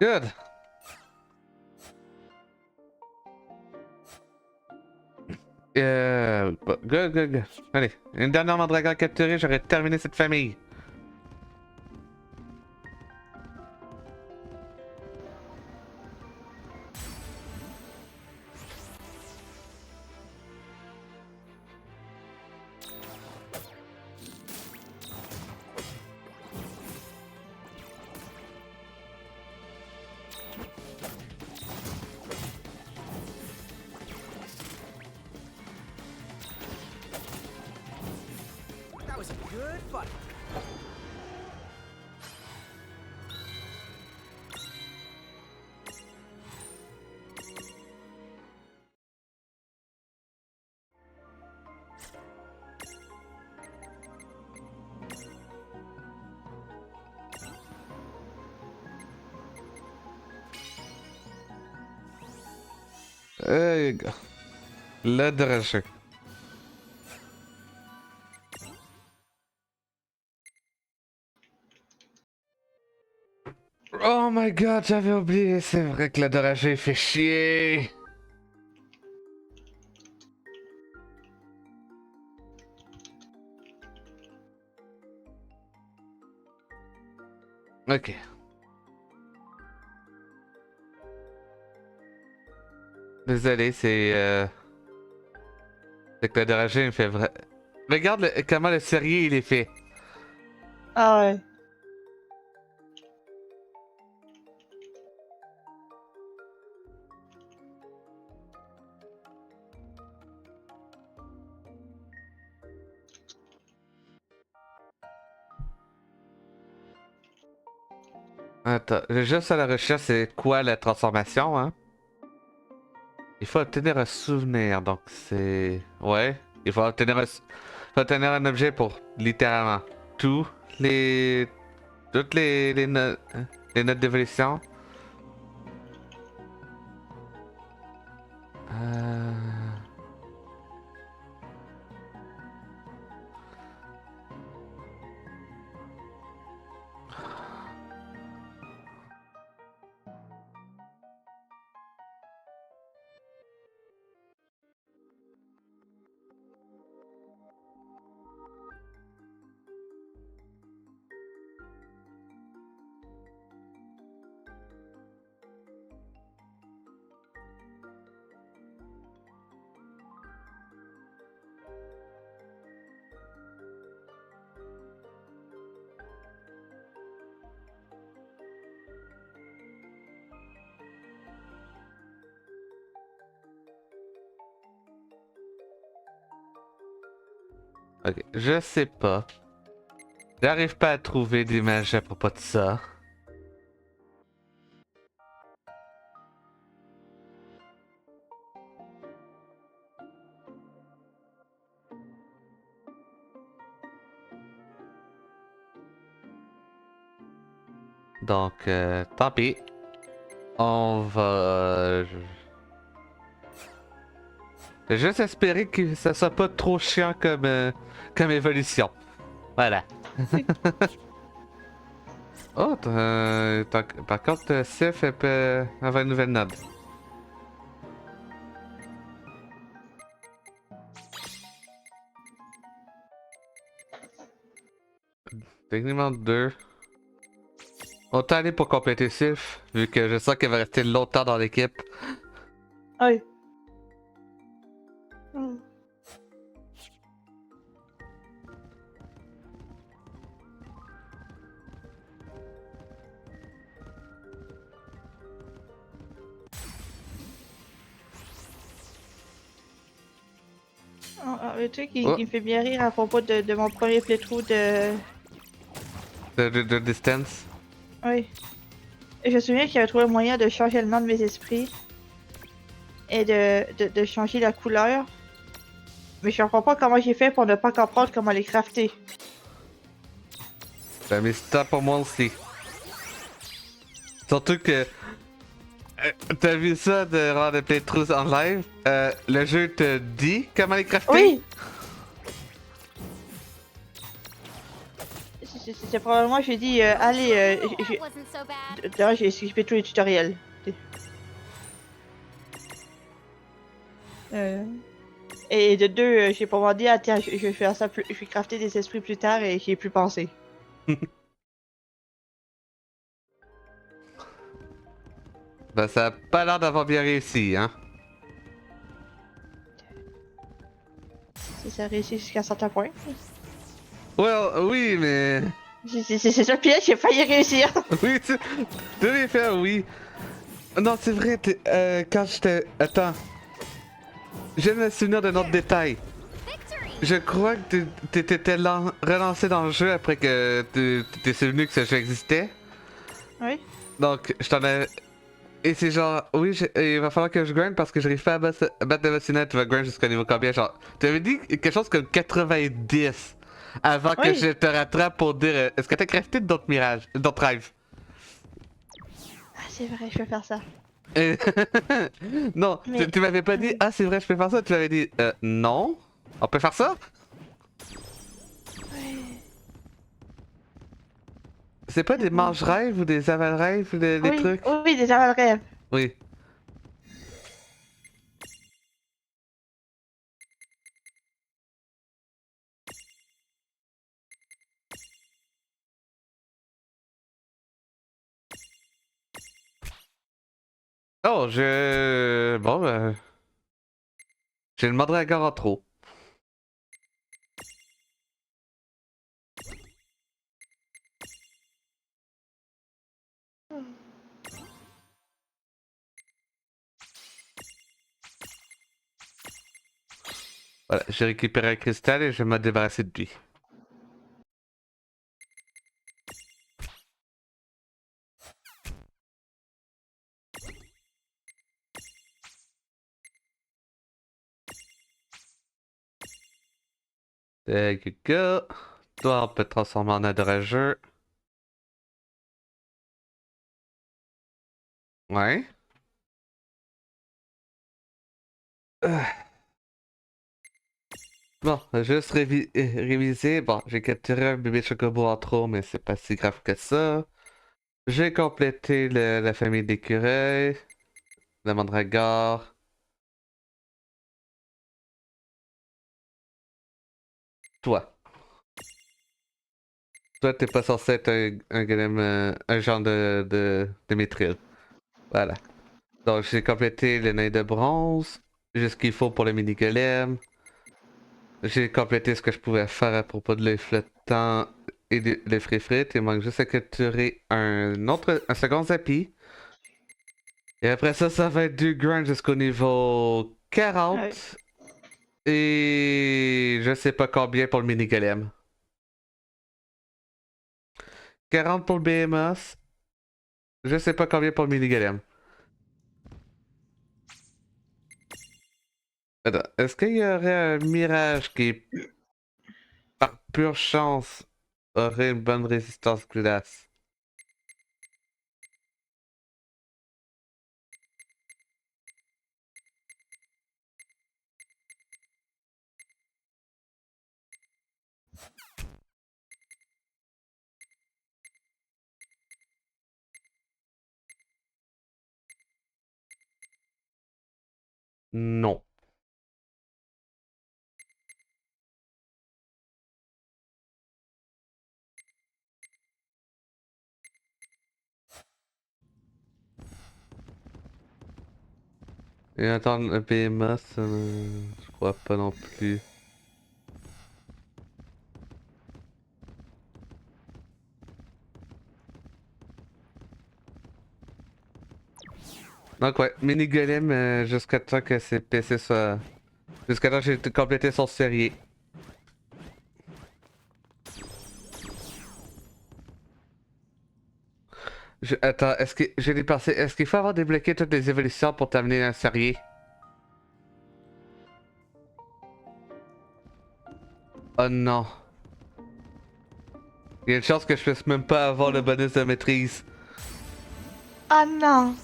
Good. Good, good, good. Allez, une dernière mandragore capturée, j'aurais terminé cette famille. That was a good fight. There you go. Le dragé. Oh my god, j'avais oublié, c'est vrai que le dragé fait chier. Ok. Désolé, c'est que le dragé me fait vrai. Regarde comment le serrier il est fait. Ah ouais. Attends, juste à la recherche, c'est quoi la transformation, hein? Il faut obtenir un souvenir, donc c'est... Ouais, il faut obtenir faut obtenir un objet pour, littéralement, tous les... Toutes les notes d'évolution. Euh... Ok, je sais pas. J'arrive pas à trouver d'image à propos de ça. Donc, tant pis. On va... Je vais juste espérer que ça soit pas trop chiant comme évolution. Voilà. Oh, par contre, Sif, elle peut avoir une nouvelle note. Techniquement 2. Autant aller pour compléter Sif, vu que je sens qu'elle va rester longtemps dans l'équipe. Ouais. Hmm. Le truc Oh. qui me fait bien rire à propos de mon premier playthrough de... De distance. Oui. Je me souviens qu'il avait trouvé un moyen de changer le nom de mes esprits. Et de changer la couleur. Mais je comprends pas comment j'ai fait pour ne pas comprendre comment les crafter. C'est un mystère pour moi aussi. Surtout que... t'as vu ça de playthroughs en live? Le jeu te dit comment les crafter? Oui! c'est probablement, j'ai dit, allez, That wasn't so bad. d'ailleurs, j'ai skippé tous les tutoriels. Euh, Et de deux, j'ai pas dit, ah tiens, je vais faire ça, je vais crafter des esprits plus tard et j'y ai plus pensé. Ben, ça a pas l'air d'avoir bien réussi, hein. Si ça réussit jusqu'à un certain point. Well, oui, mais... C'est ça le piège, j'ai failli réussir. Oui, tu l'as fait, oui. Non, c'est vrai, quand j'étais... Attends. Je viens de me souvenir d'un autre détail. Victory! Je crois que t'étais relancé dans le jeu après que t'es souvenu que ce jeu existait. Oui. Donc, je t'en ai... Et c'est genre, oui, il va falloir que je grind parce que j'arrive pas à battre le Messina, tu vas grind jusqu'au niveau combien? Genre, tu avais dit quelque chose comme 90 avant que Oui. je te rattrape pour dire, est-ce que t'as crafté d'autres mirages, d'autres rêves? Ah, c'est vrai, je vais faire ça. Et- non, Mais- tu m'avais pas dit, ah c'est vrai, je peux faire ça, tu m'avais dit, non, on peut faire ça? C'est pas des mange-rêves ou des aval-rêves, les Oui, trucs? oui, des aval rêves. Oui. Oh, bon, j'ai le Mandragore en trop. Voilà, j'ai récupéré un cristal et je vais me débarrasser de lui. There you go. Toi, on peut te transformer en adorageur. Ouais. Euh. Bon, juste réviser. Bon, j'ai capturé un bébé chocobo en trop, mais c'est pas si grave que ça. J'ai complété la famille d'écureuils, la mandragore. Toi. Toi, t'es pas censé être un golem, un genre de mithril. Voilà. Donc, j'ai complété le nain de bronze, j'ai ce qu'il faut pour le mini-golem. J'ai complété ce que je pouvais faire à propos de l'œil flottant et les frites. Il manque juste à capturer un second zappy. Et après ça, ça va être du grind jusqu'au niveau 40. Ouais. Et je sais pas combien pour le mini-golem. 40 pour le BMS. Je sais pas combien pour le mini-golem. Attends, est-ce qu'il y aurait un mirage qui, par pure chance, aurait une bonne résistance glace? Non. Et attends, le BMS, je crois pas non plus. Donc ouais, mini golem jusqu'à temps que ses PC soient... Jusqu'à temps que j'ai complété son serrier. Attends, est-ce que j'ai dépensé... Est-ce qu'il faut avoir débloqué toutes les évolutions pour terminer un serrier? Oh non. Il y a une chance que je puisse même pas avoir le bonus de maîtrise. Ah non.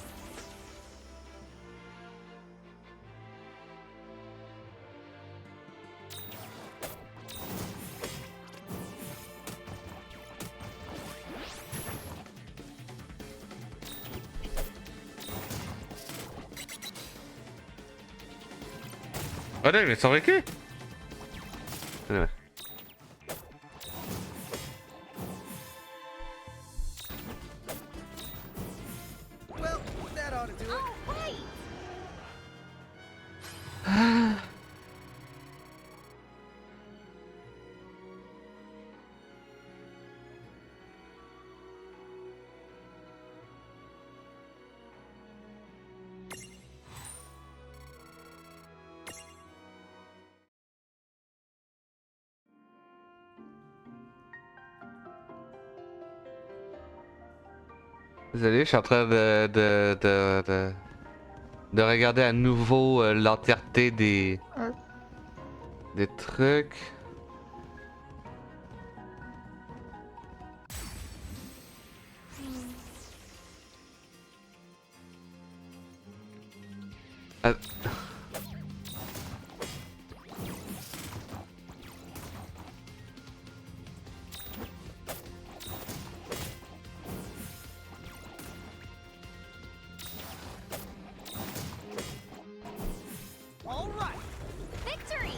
Oh non, il est survécu! Ouais. Well, that ought to do it. Oh, wait! Désolé, je suis en train de regarder à nouveau l'entièreté Ouais. des trucs. Ah, All right. Victory!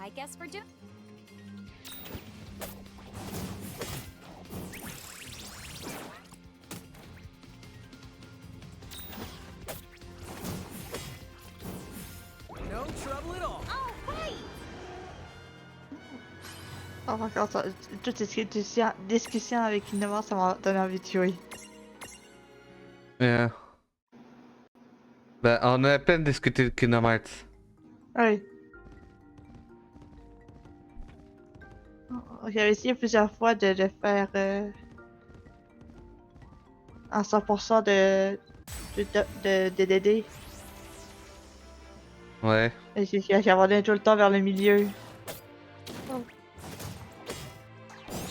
I guess we're doing. No trouble at all. Oh, wait! Oh my god, toute cette discussion avec Innova, ça m'a donné envie de jouer. yeah. Ben, on a à peine discuté de Kingdom Hearts. Oui. J'avais essayé plusieurs fois de faire en 100% de DD. Ouais. Et j'ai abandonné tout le temps vers le milieu.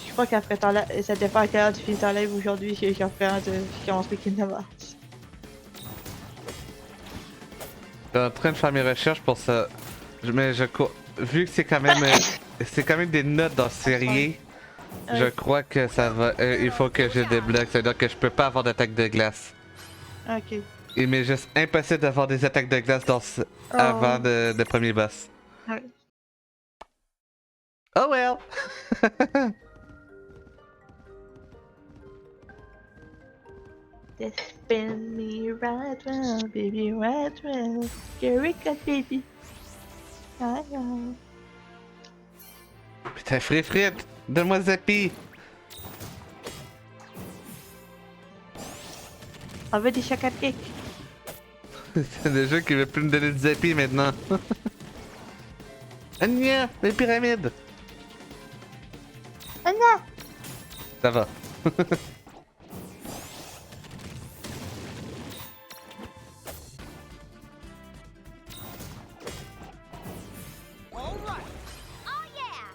Je crois qu'après ça dépend à quelle heure tu finis ton live aujourd'hui, j'ai fait un de je commence le Kingdom Hearts. Je suis en train de faire mes recherches pour ça. Mais vu que c'est quand même des notes dans série, je crois que ça va. Il faut que je débloque. C'est-à-dire que je peux pas avoir d'attaque de glace. Ok. Il m'est juste impossible d'avoir des attaques de glace avant de premier boss. Ouais. Oh well! Just spin me right round, baby, right round. Scary cat, baby. Ah, ah. Putain, Frite! Donne-moi Zappy! On veut des chocolate cakes. C'est le jeu qui veut plus me donner de Zappy maintenant. Anya! Les pyramides! Ah non! Ça va. All right. Oh, yeah!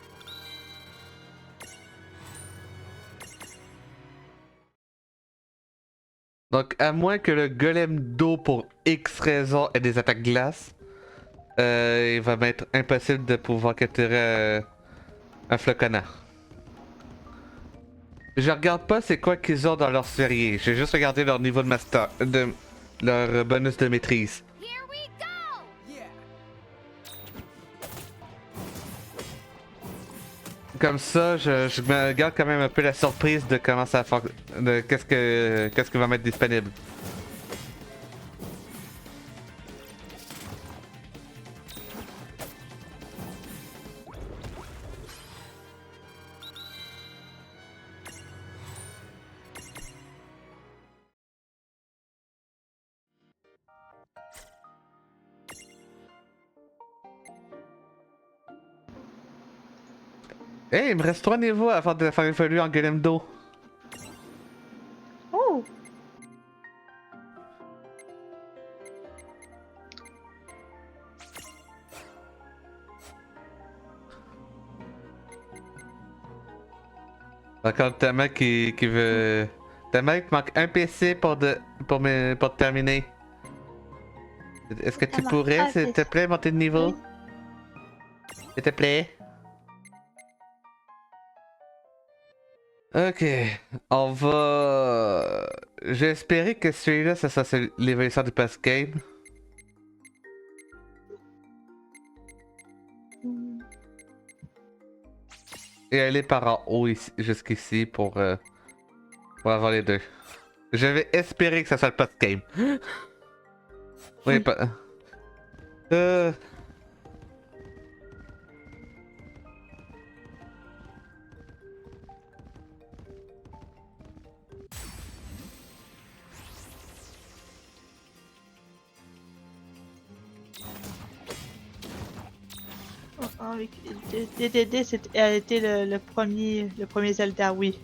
Donc, à moins que le golem d'eau pour X raison ait des attaques glace, il va m'être impossible de pouvoir capturer un floconnard. Je regarde pas c'est quoi qu'ils ont dans leur sphérié, j'ai juste regardé leur niveau de master, de leur bonus de maîtrise. Here we go! Yeah. Comme ça, je me garde quand même un peu la surprise de comment ça fonctionne, de qu'est-ce qui va m'être disponible. Hey, il me reste 3 niveaux avant de faire évoluer en golem d'eau. Oh! Encore Thomas qui veut. Thomas, il te manque un PC pour terminer. Est-ce que tu manque pourrais, un s'il te PC. plaît, monter de niveau? Oui. S'il te plaît? Ok, on va. J'ai espéré que celui-là, ça soit l'évolution du post-game. Hmm. Et aller par en haut ici, jusqu'ici pour avoir les deux. Je vais espérer que ça soit le post-game. Oui, pas. Euh. Ah oui, DDD, a été le premier Zelda, oui.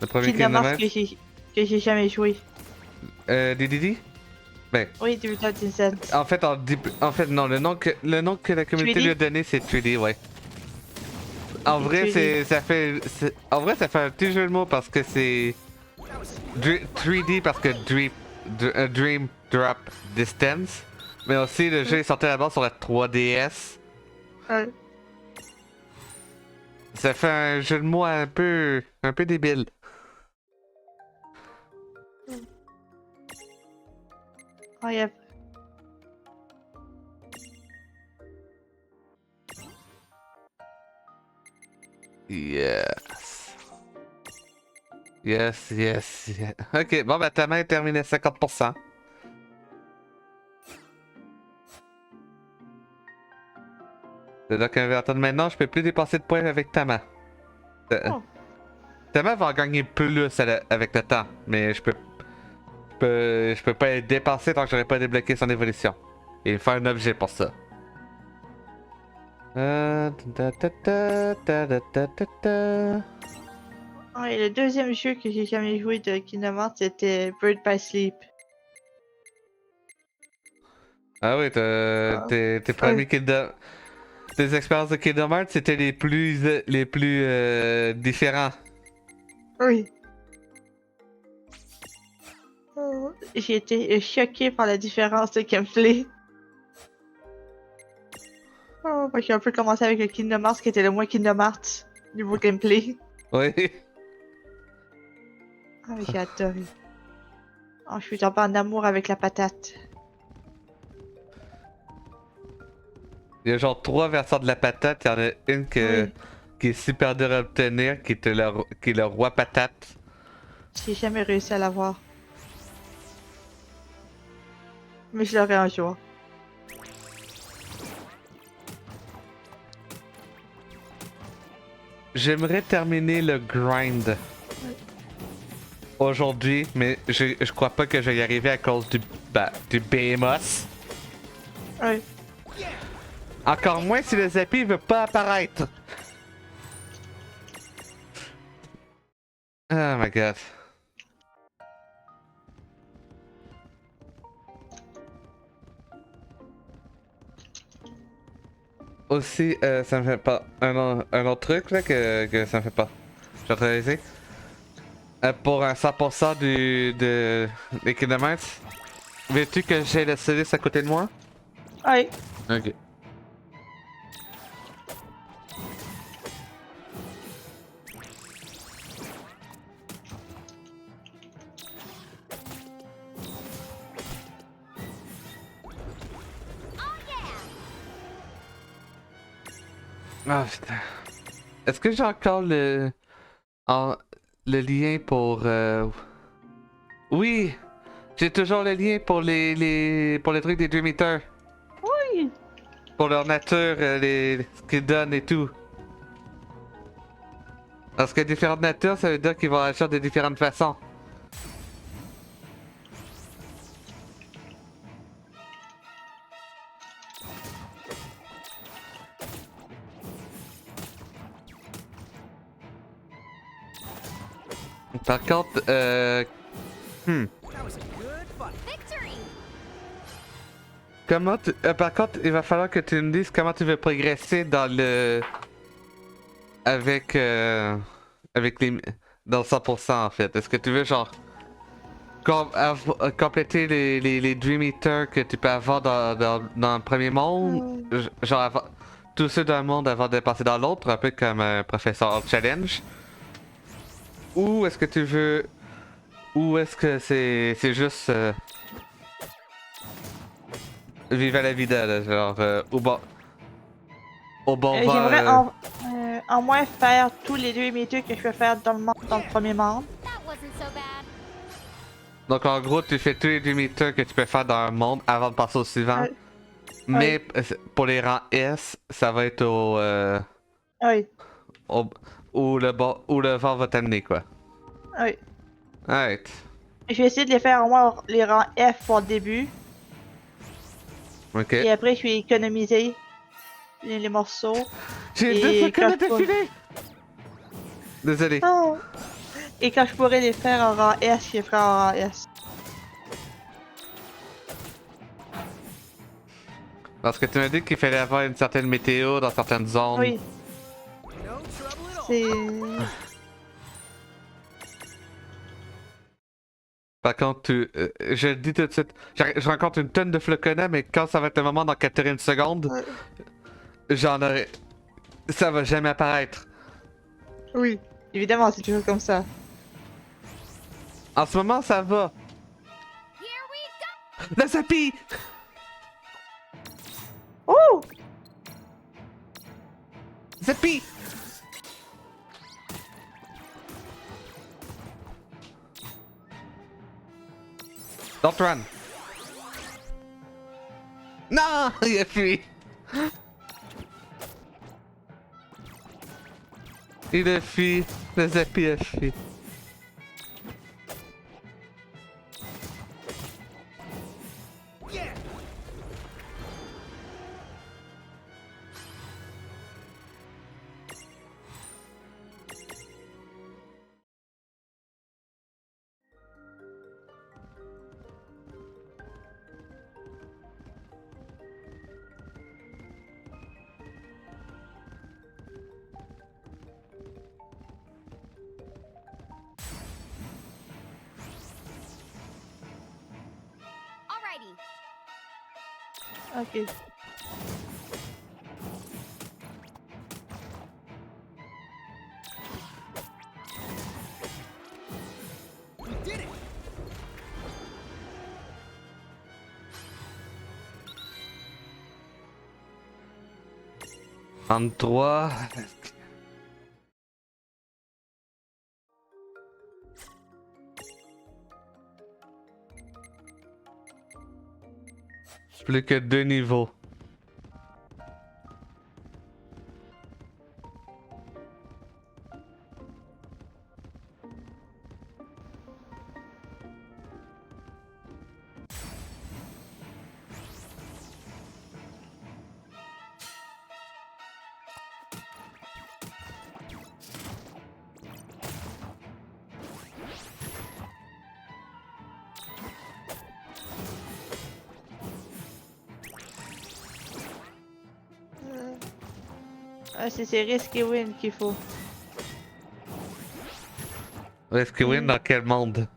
Le premier Kingdom Kingdom Hearts Hearts. que j'ai jamais joué. DDD? Ben, Oui, du Return to Zen. en fait, non, le nom que la communauté 3D? lui a donné, c'est 3D, ouais. En Ok, vrai, 3D. en vrai, ça fait un petit jeu de mots parce que c'est 3D parce que Dream Drop Distance. Mais aussi, le jeu est sorti d'abord sur la 3DS. Ouais. Ça fait un jeu de mots un peu débile. Ah, yep. Yes. Yes, yes, yes. Ok, bon, bah ta main est terminée 50%. C'est donc attendre maintenant, je peux plus dépasser de points avec Tama. Oh. Tama va en gagner plus avec le temps, mais je peux pas être dépassé tant que j'aurais pas débloqué son évolution. Et il faut un objet pour ça. Ta, ta, ta, ta, ta, ta, ta, ta. Ah, et le deuxième jeu que j'ai jamais joué de Kingdom Hearts, c'était Bird by Sleep. Ah oui, Ah. tes premiers Kingdom... Tes expériences de Kingdom Hearts, c'était les plus différents. Oui. Oh. J'ai été choquée par la différence de gameplay. Oh, j'ai un peu commencé avec le Kingdom Hearts qui était le moins Kingdom Hearts niveau gameplay. Oui. Ah, mais j'ai adoré. Oh, je suis tombée en amour avec la patate. Il y a genre 3 versions de la patate. Il y en a une Oui. qui est super dure à obtenir, qui est le roi patate. J'ai jamais réussi à l'avoir. Mais je l'aurai un jour. J'aimerais terminer le grind aujourd'hui, mais je crois pas que je vais y arriver à cause du Behemoth. Oui. Encore moins si le Zappy veut pas apparaître. Oh my god. Aussi, ça me fait pas. Un autre truc là que ça me fait pas. Je vais réaliser. Pour un 100% des kilomètres, veux-tu que j'ai le Céleste à côté de moi? Oui. Ok. Ah putain. Est-ce que j'ai encore le lien pour... Oui! J'ai toujours le lien pour pour les trucs des Dream Eaters. Oui. Pour leur nature, ce qu'ils donnent et tout. Parce que différentes natures, ça veut dire qu'ils vont agir de différentes façons. Par contre, That was a good fight. Victory! comment par contre, il va falloir que tu me dises comment tu veux progresser dans le... Avec, avec les... Dans le 100% en fait. Est-ce que tu veux genre... compléter les Dream Eaters que tu peux avoir dans le premier monde? Genre tous ceux d'un monde avant de passer dans l'autre, un peu comme un professeur challenge? Ou est-ce que tu veux... Ou est-ce que c'est juste... Vive la vida, là, genre... au bon vent, J'aimerais en moins faire tous les 2 métiers que je peux faire dans le premier monde. That wasn't so bad. Donc en gros, tu fais tous les limiteurs que tu peux faire dans un monde avant de passer au suivant. Ouais. Mais pour les rangs S, ça va être Oui, où le vent va t'amener quoi. oui. Alright. Je vais essayer de les faire au moins les rangs F pour le début. Ok. Et après, je vais économiser les morceaux. J'ai et 2 secondes quand je d'affilée! Désolé. Oh. Et quand je pourrai les faire en rang S, je les ferai en rang S. Parce que tu m'as dit qu'il fallait avoir une certaine météo dans certaines zones. Oui, No trouble at all. c'est... Par contre, je le dis tout de suite, je rencontre une tonne de floconnats, mais quand ça va être le moment d'en capturer une seconde, j'en aurai... Ça va jamais apparaître. Oui, évidemment, c'est toujours comme ça. En ce moment, ça va. Here we go! La Zappy! Oh! Zappy! Don't run! Non! Il a fui! Il a fui! Le Zappy a fui! Yeah. Alrighty. Ok. We did it. En 3. Plus que 2 niveaux. Ah, c'est Risky Win qu'il faut. Est-ce que oui, dans quel monde?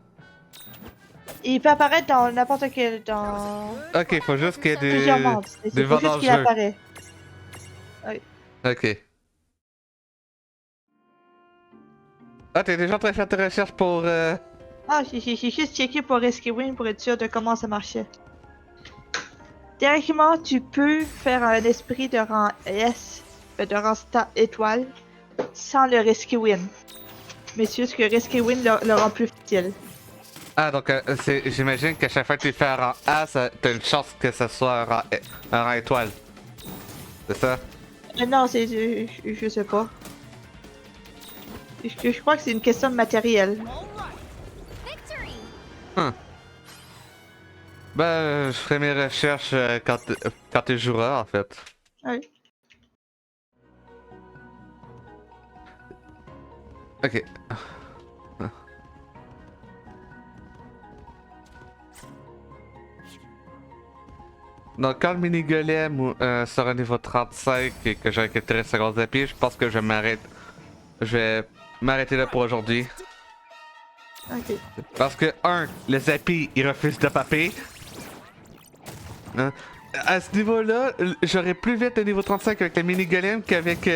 Il peut apparaître dans n'importe quel... dans... Ok, faut juste qu'il y ait plusieurs des... mondes. des Il faut vents juste dans qu'il le jeu. apparaît. Ok. Ah, t'es déjà en train de faire tes recherches pour... Ah, j'ai juste checké pour Risky Win pour être sûr de comment ça marchait. Théoriquement, tu peux faire un esprit de rang S, de rang étoile, sans le Risky Win. Mais c'est juste que Risky Win le rend plus facile. Ah, donc j'imagine qu'à chaque fois que tu fais un rang A, t'as une chance que ce soit un rang étoile. C'est ça? Non, c'est... je sais pas. Je crois que c'est une question de matériel. All right. Victory! Ben, je ferai mes recherches quand tu joueras, en fait. Oui. Ok. Donc, quand le mini-golem sera niveau 35 et que j'ai récupéré sa grosse épée, je pense que je m'arrête. Je vais m'arrêter là pour aujourd'hui. Ok. Parce que, les épées, ils refusent de paper. Hein? À ce niveau-là, j'aurais plus vite le niveau 35 avec le mini-golem qu'avec.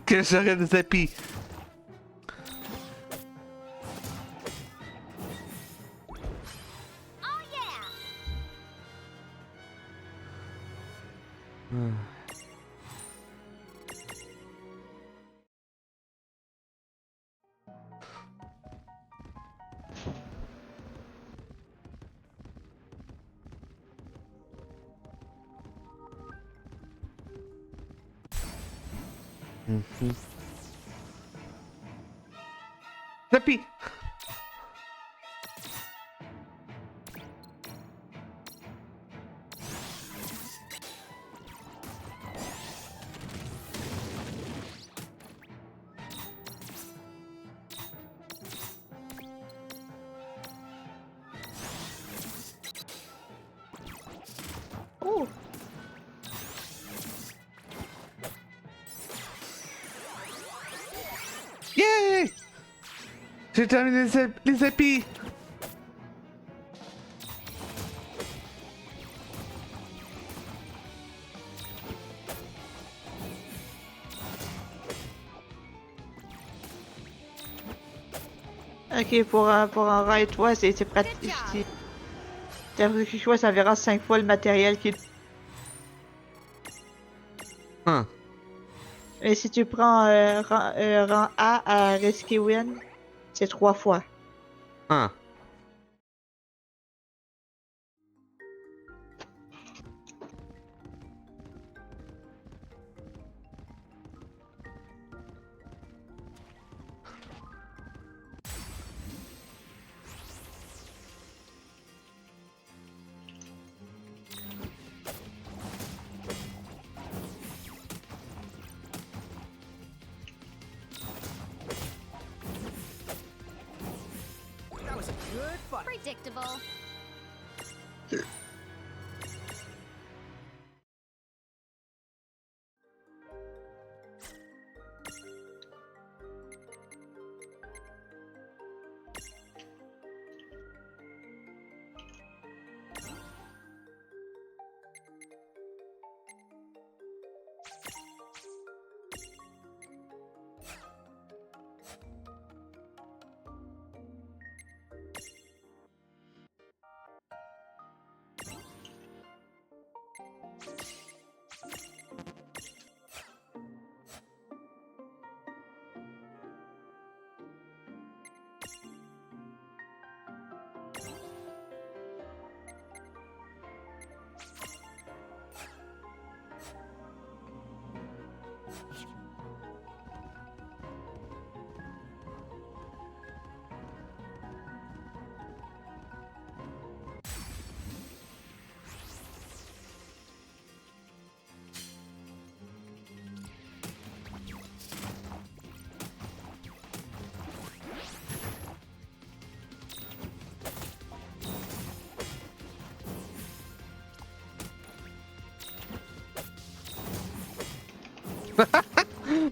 Que j'aurais des épées. Oh yeah! Épée! Oh! Yeah! J'ai terminé les épées! Ok, pour un raid, ouais, c'est pratique. Good job. T'as vu que quoi, ça verra 5 fois le matériel qui. Hein. Et si tu prends rang A à Rescue Win, c'est 3 fois. Hein. That was a good fight. Predictable.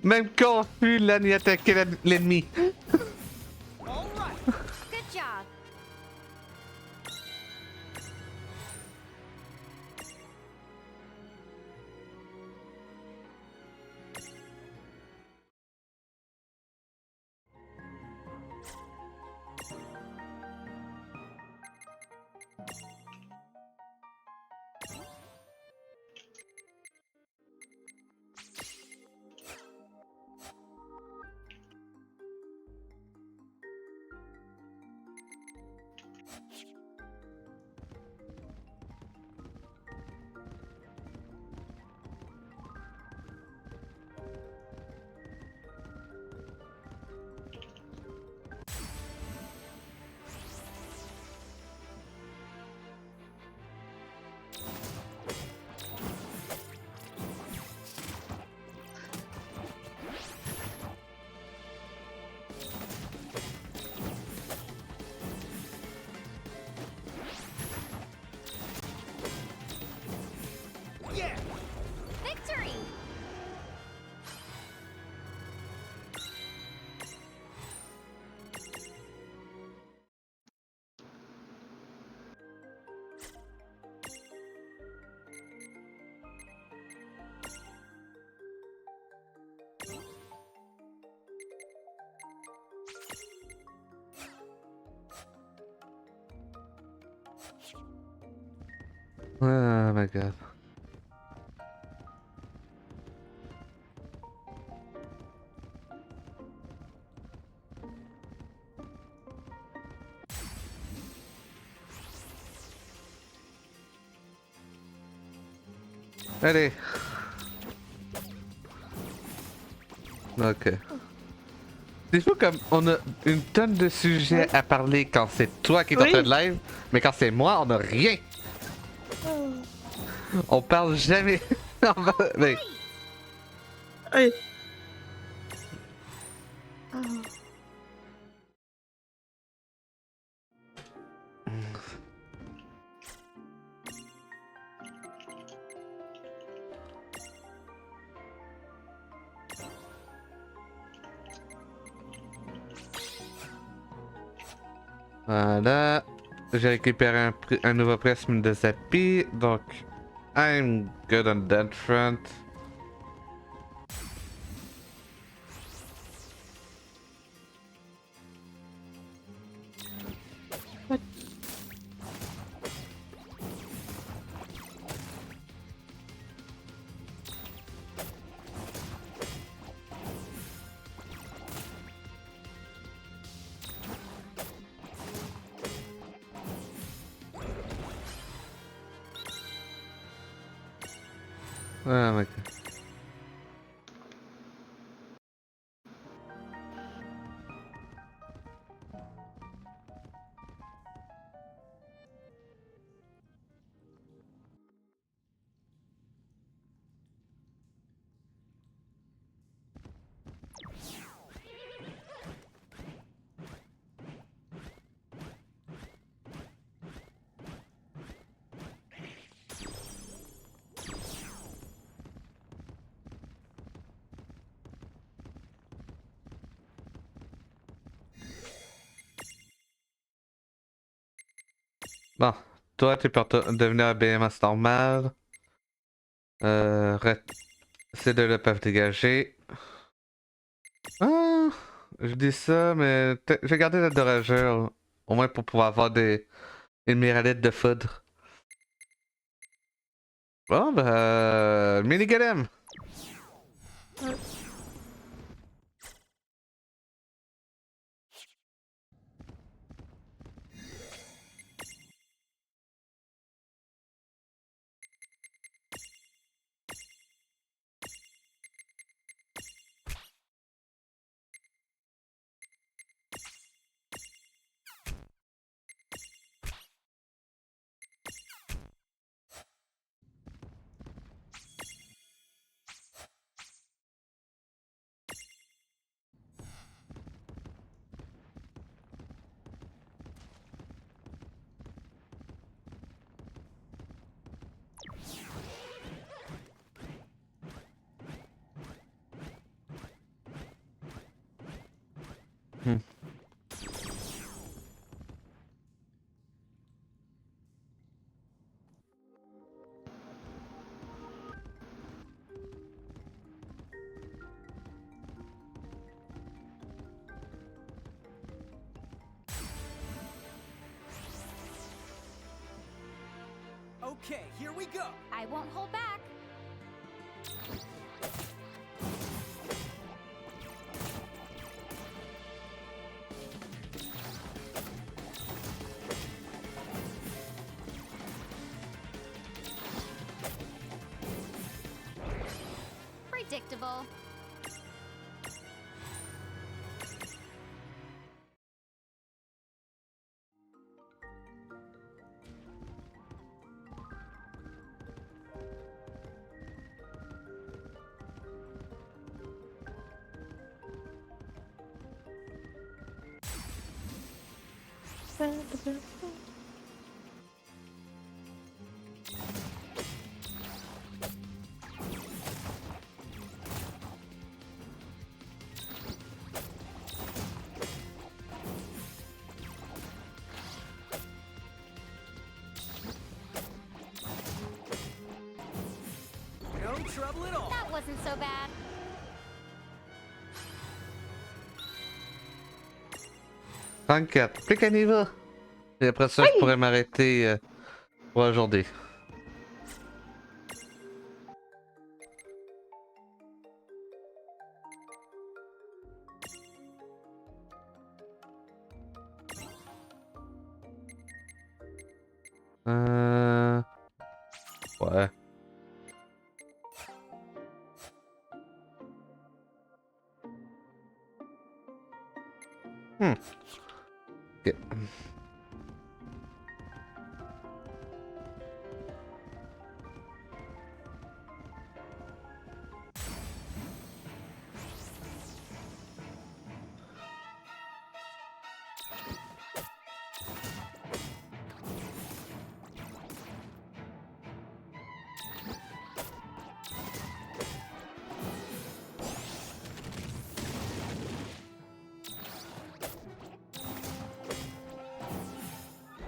Même confus, là, n'y attaquait l'ennemi. All right. Good job. Oh my god. Allez. Ok. C'est fou comme on a une tonne de sujets à parler quand c'est toi qui es en train de live, mais quand c'est moi, on a rien. On parle jamais. Mais... Oui. Voilà. J'ai récupéré un nouveau prisme de Zappy, donc I'm good on that front. Oh my god. Bon, toi tu peux devenir un BMS normal. Essaie de le peuvent dégager. Ah, je dis ça, mais j'ai gardé la dorageur, au moins pour pouvoir avoir une miralette de foudre. Bon, bah, mini golem. Hmm. Okay, here we go. I won't hold back. Predictable. No trouble at all. That wasn't so bad. Plus qu'un niveau. Et après ça, je pourrais m'arrêter pour aujourd'hui. Ouais. Ok.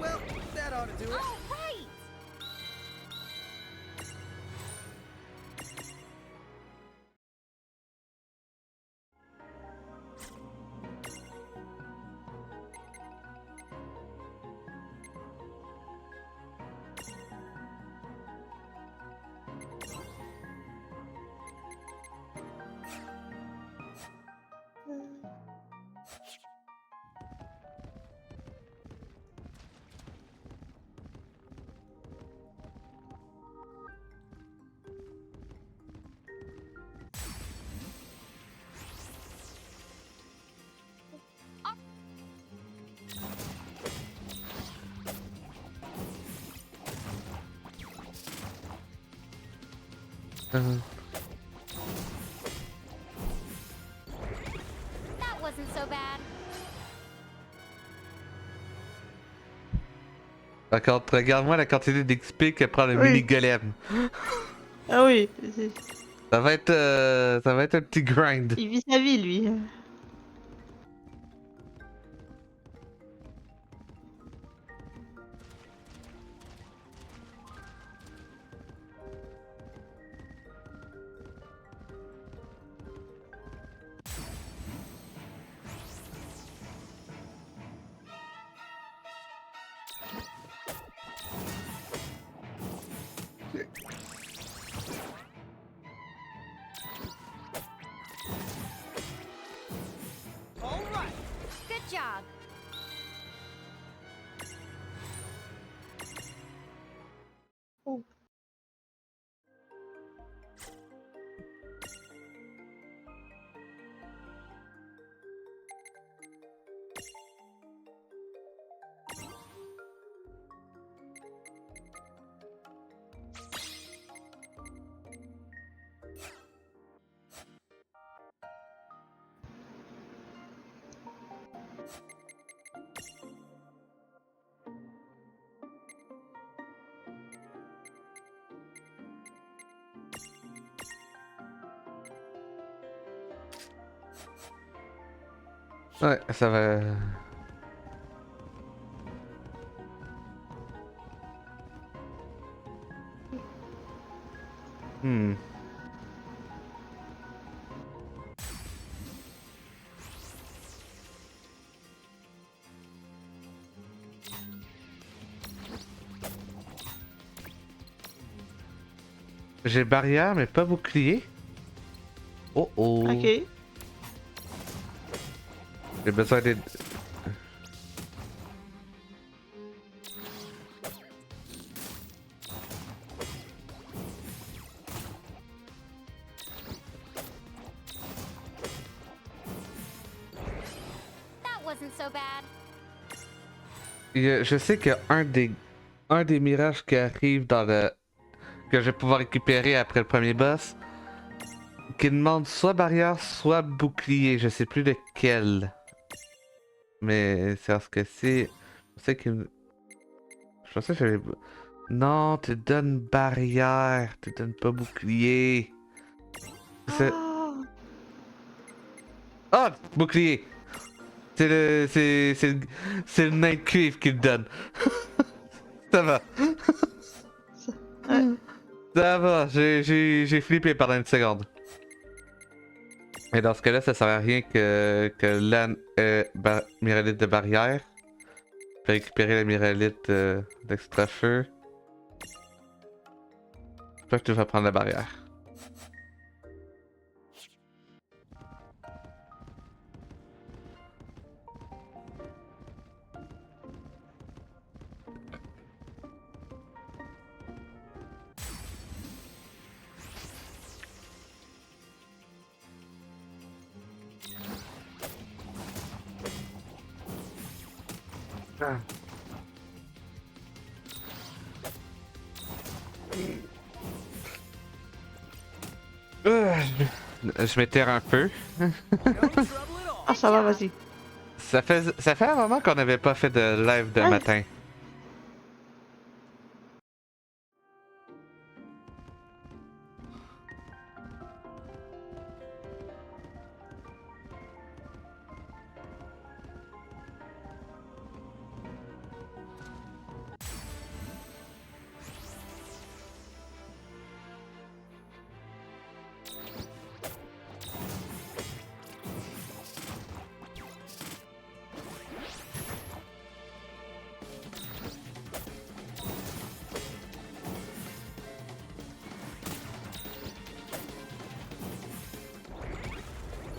Well, that ought to do it. All right! That wasn't so bad. D'accord, regarde-moi la quantité d'XP que prend le Oui. mini golem. Ah oui, Ça va être un petit grind. il vit sa vie, lui. All right. Good job. Ouais, ça va. Hmm. J'ai barrière, mais pas bouclier. Oh oh. Ok. J'ai besoin d'aide. That wasn't so bad. Je sais qu'il y a un des mirages qui arrive dans le. Que je vais pouvoir récupérer après le premier boss. Qui demande soit barrière, soit bouclier. Je sais plus lequel. Mais c'est parce que c'est. Je sais qu'il. Je pensais que j'avais. Non, tu donnes barrière. Tu donnes pas bouclier. C'est. Ah. Ah! Bouclier! C'est le. C'est le nain de cuivre qui le donne. Ça va. Ouais. Ça va, j'ai flippé pendant une seconde. Et dans ce cas-là, ça sert à rien que l'âne ait myrélite de barrière. Je vais récupérer la myrélite d'extra-feu. J'espère que tu vas prendre la barrière. Je m'étire un peu. No trouble at all. Ah, ça va, vas-y. Ça fait un moment qu'on n'avait pas fait de live de Ouais. matin.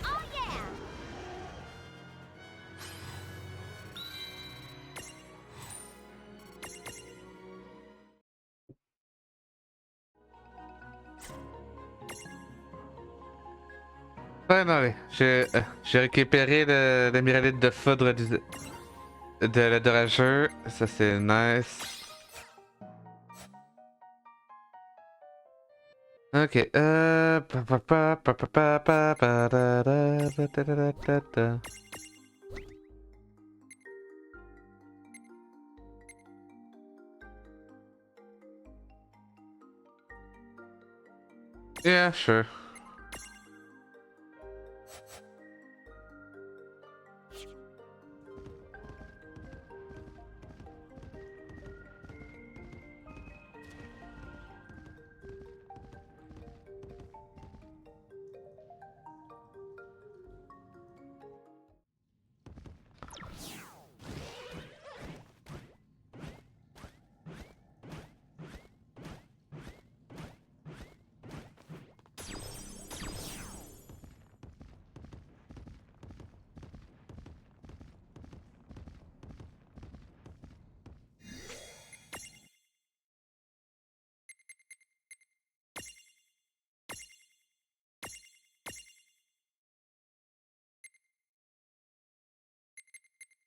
Oh yeah! Ouais, non, oui. J'ai récupéré le myralide de foudre de rageux. Ça, c'est nice. Ok, Yeah, sure.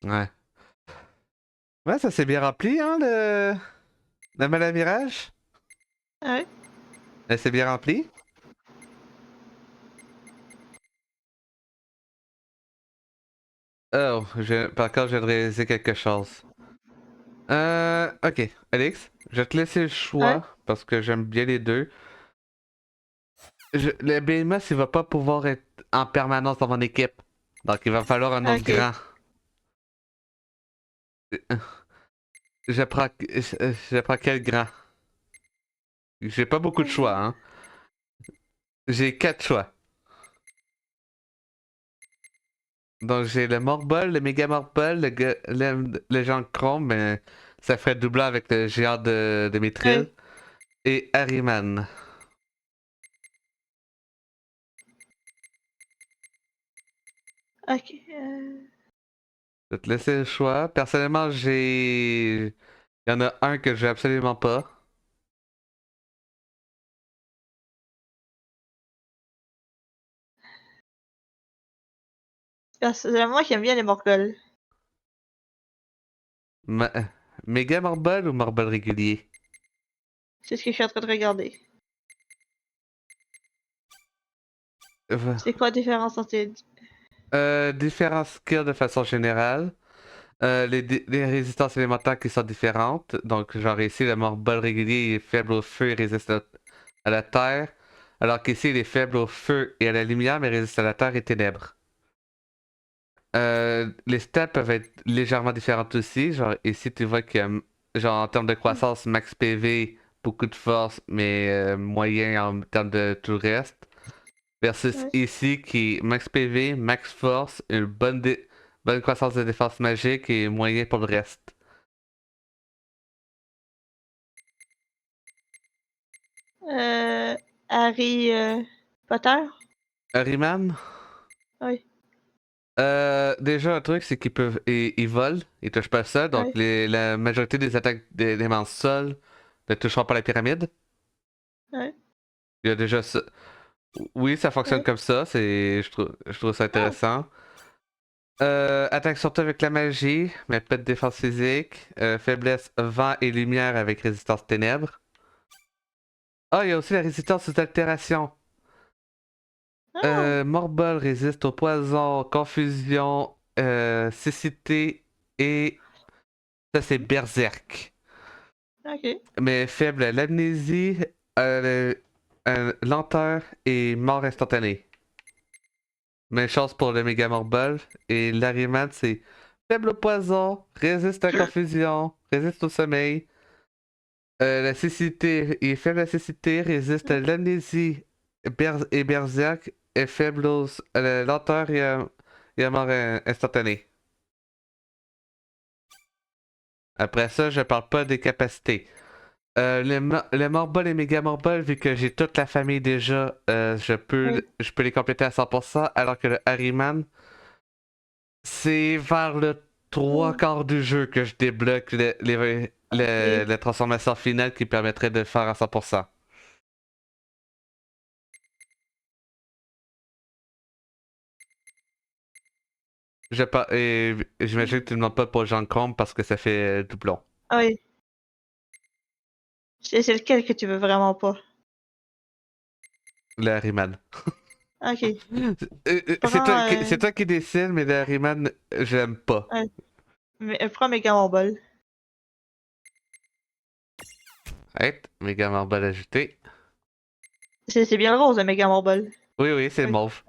Ouais. Ouais, ça s'est bien rempli, hein, le Malin Mirage? Ouais. Elle s'est bien remplie? Oh, par contre, je viens de réaliser quelque chose. Ok, Alex, je vais te laisser le Ouais. choix parce que j'aime bien les deux. Le BMS, il va pas pouvoir être en permanence dans mon équipe. Donc, il va falloir un autre Ok. grand. Je prends quel grand? J'ai pas beaucoup de choix, hein. J'ai 4 choix. Donc, j'ai le Morbol, le Méga Morbol, le géant de Chrome, mais ça ferait doubler avec le géant de Mithril. Ouais. Et Harryman. Ok. Je vais te laisser le choix. Personnellement, il y en a un que j'ai absolument pas. Personnellement, j'aime bien les Morghols. Ma... Méga Morbol ou Morbol régulier? C'est ce que je suis en train de regarder. C'est quoi la différence entre les deux? Différents skills de façon générale. Les résistances élémentaires qui sont différentes. Donc, genre ici, le Morbol régulier est faible au feu et résiste à la terre. Alors qu'ici, il est faible au feu et à la lumière, mais résiste à la terre et ténèbres. Les stats peuvent être légèrement différentes aussi. Genre, ici, tu vois que, genre, en termes de croissance, max PV, beaucoup de force, mais moyen en termes de tout le reste. Versus Ouais. ici, qui est max PV, max force, une bonne croissance de défense magique et moyen pour le reste. Euh, Harry Potter? Harryman? Oui. Déjà, un truc, c'est ils volent, ils touchent pas le sol, donc Oui. la majorité des attaques d'éléments sol ne toucheront pas la pyramide. Oui. Il y a déjà ça. Oui, ça fonctionne Oui. comme ça, je trouve ça Ah. intéressant. Attaque surtout avec la magie, mais pas de défense physique. Faiblesse vent et lumière avec résistance ténèbres. Ah, il y a aussi la résistance aux altérations. Morbol résiste au poison, confusion, cécité et ça c'est berserk. Ok. Mais faible à l'amnésie, lenteur et mort instantanée. Même chose pour le méga morbol. Et l'Ariman c'est faible au poison, résiste à la confusion, résiste au sommeil. La cécité, il est faible à la cécité, résiste à l'amnésie et berserk, est faible à la lenteur et à mort instantanée. Après ça, je parle pas des capacités. Le Morbol et Méga Morbol, vu que j'ai toute la famille déjà, Oui. je peux les compléter à 100%, alors que le Harryman, c'est vers le trois quarts du jeu que je débloque la transformation finale qui permettrait de le faire à 100%. Et j'imagine que tu ne demandes pas pour Jean Combe parce que ça fait doublon. Ah oui. C'est lequel que tu veux vraiment pas? Le Harryman. Ok. C'est Prends, toi qui décides, mais le Harryman, j'aime pas. prends Mega Mobile. Right? Méga Morbol ajouté. C'est bien le rose, le Mega Mobile. Oui, oui, c'est le Oui. mauve.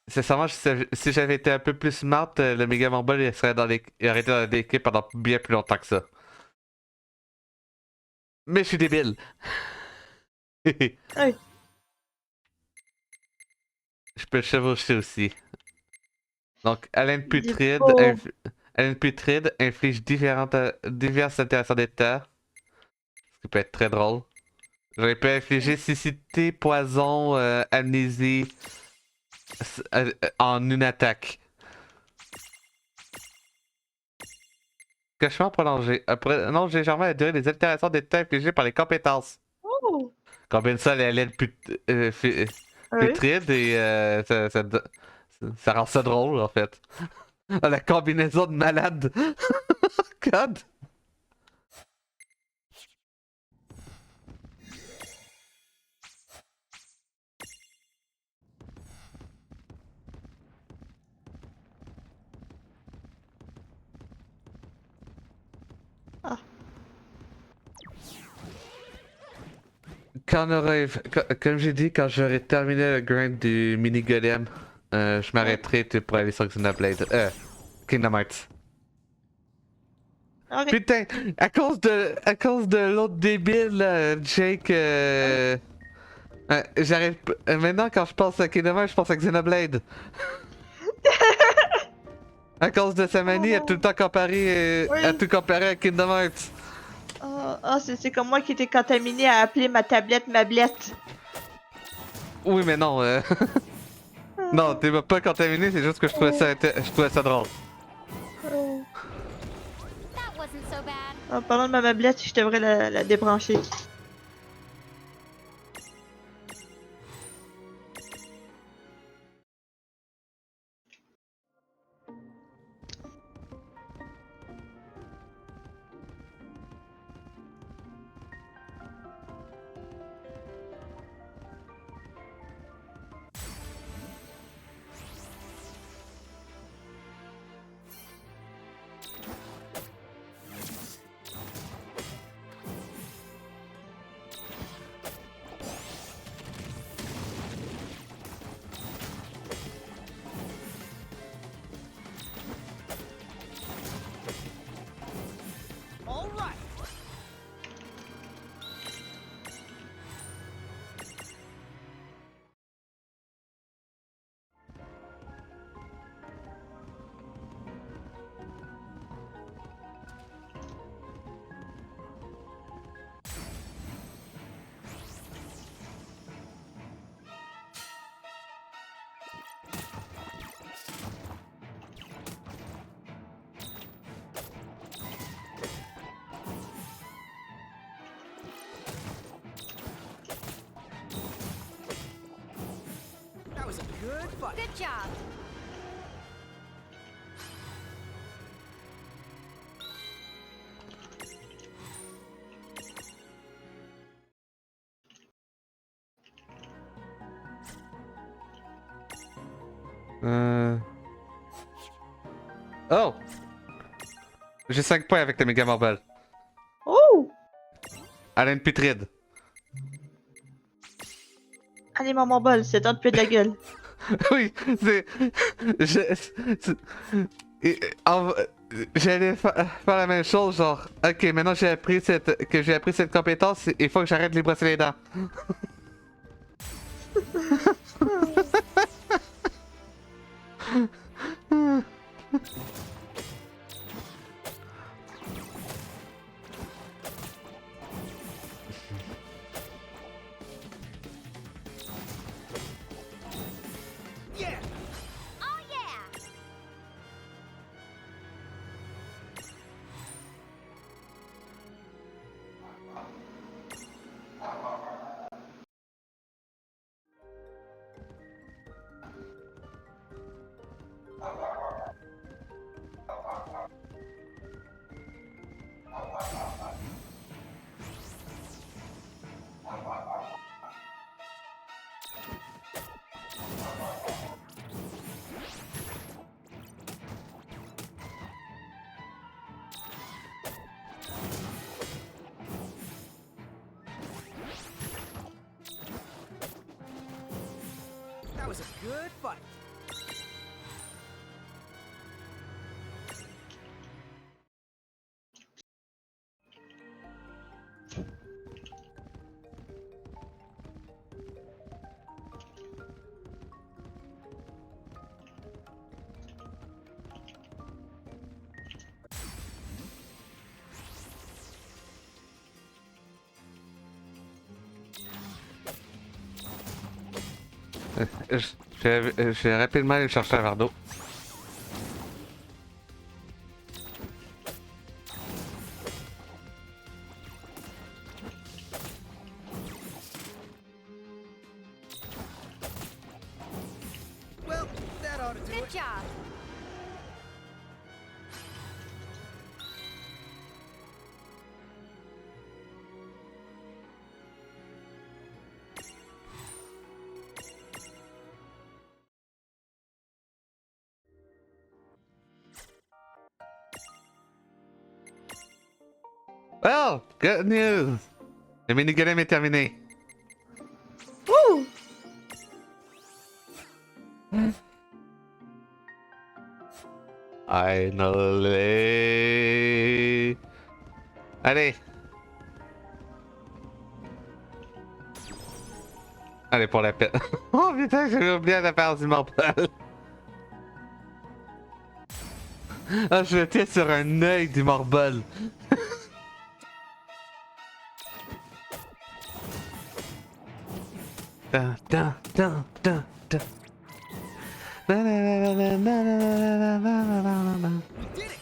Sincèrement, si j'avais été un peu plus smart, le Mega Morbol il aurait été dans l'équipe pendant bien plus longtemps que ça. Mais je suis débile. Oui. Je peux le chevaucher aussi. Donc, Dépôt. Haleine putride inflige diverses altérations d'état, ce qui peut être très drôle. J'aurais pu infliger cécité, poison, amnésie en une attaque. Cauchemar prolongé. Non, légèrement la durée des altérations d'état infligées par les compétences. Oh! Combine ça à la laine Oui. putride et ça rend ça drôle en fait. La combinaison de malade. God. Ah. Comme j'ai dit, quand j'aurai terminé le grind du mini golem, je m'arrêterai pour aller sur Xenoblade. Kingdom Hearts. Ok. Putain, à cause de l'autre débile, là, Jake, j'arrive maintenant quand je pense à Kingdom Hearts, je pense à Xenoblade. À cause de sa manie à tout le temps comparer, à Oui. tout comparer à Kingdom Hearts. C'est comme moi qui étais contaminé à appeler ma tablette Mablette. Oui, mais non, non, t'es pas contaminé, c'est juste que je trouvais ça drôle. That wasn't so bad. En parlant de ma Mablette, je devrais la débrancher. good fight. Good job. Oh! J'ai 5 points avec la méga marble. Oh! Elle a une putride. Allez, maman bol, c'est temps de puer de la gueule. Oui, c'est. J'allais faire la même chose, genre, ok, maintenant j'ai appris cette compétence, il faut que j'arrête de les brosser les dents. Yeah. Oh yeah. That was a good fight. Je vais rapidement aller chercher un verre d'eau. Well, that ought to do Good it. job. Well, good news! Le minigame est terminé. Ouh! Finally. Allez! Allez pour la peine. Oh putain, j'avais oublié la part du marble. Ah, je l'étais sur un œil du marble. Dun, dun, dun, dun, dun. Na, na, na, na, na, na, na, na, na, na, na. We did it.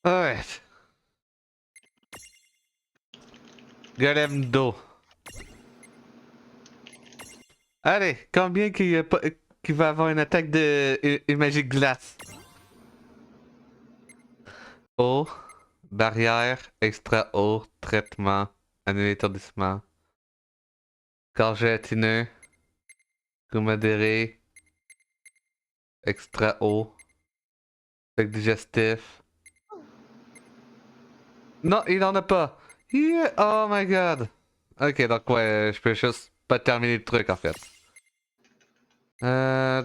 Alright. Golem d'eau. Allez, combien qu'il va avoir une attaque de une magie glace? Eau, barrière, extra eau, traitement, annulé étourdissement, gorge gélatineux, coup modéré, extra eau, effet digestif. Non, il en a pas. Yeah. Oh my god. Ok, donc ouais, je peux juste pas terminer le truc en fait.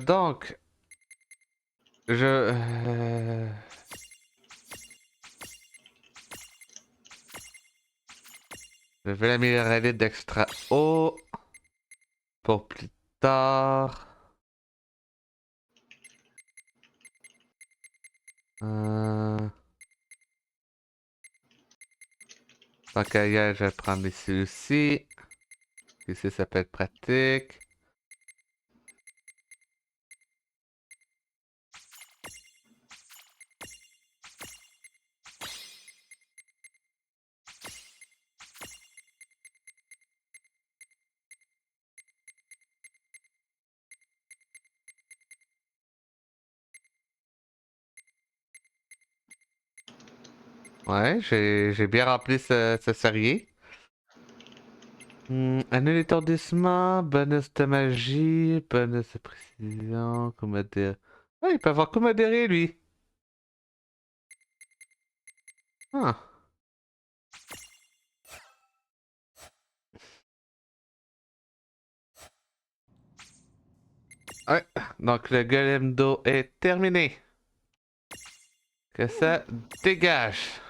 Donc, Je vais l'améliorer d'extra haut pour plus tard. Tant qu'à y aller, je vais prendre ici aussi. Ici, ça peut être pratique. Ouais, j'ai bien rempli ce serrier. Annule l'étourdissement, bonus de magie, bonus de précision, commodéré. Ah, il peut avoir commodéré, lui. Ah. Ouais, donc le golem d'eau est terminé. Que ça dégage.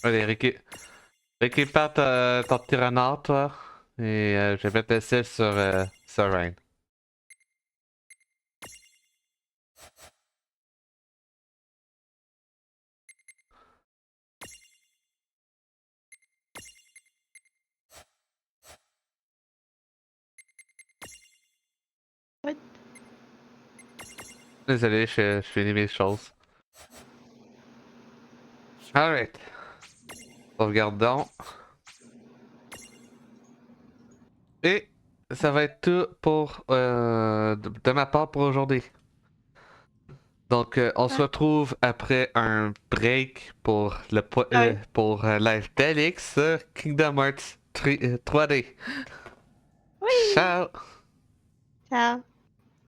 Allez, récupère ton petit renard, toi. Et je vais mettre le sel sur Rain. Ouais. Désolé, je finis mes choses. Alright. Sauvegardons. Et ça va être tout pour de ma part pour aujourd'hui. Donc, on se retrouve après un break pour Ouais. pour Live d'Alix sur Kingdom Hearts 3D. Oui. Ciao! Ciao.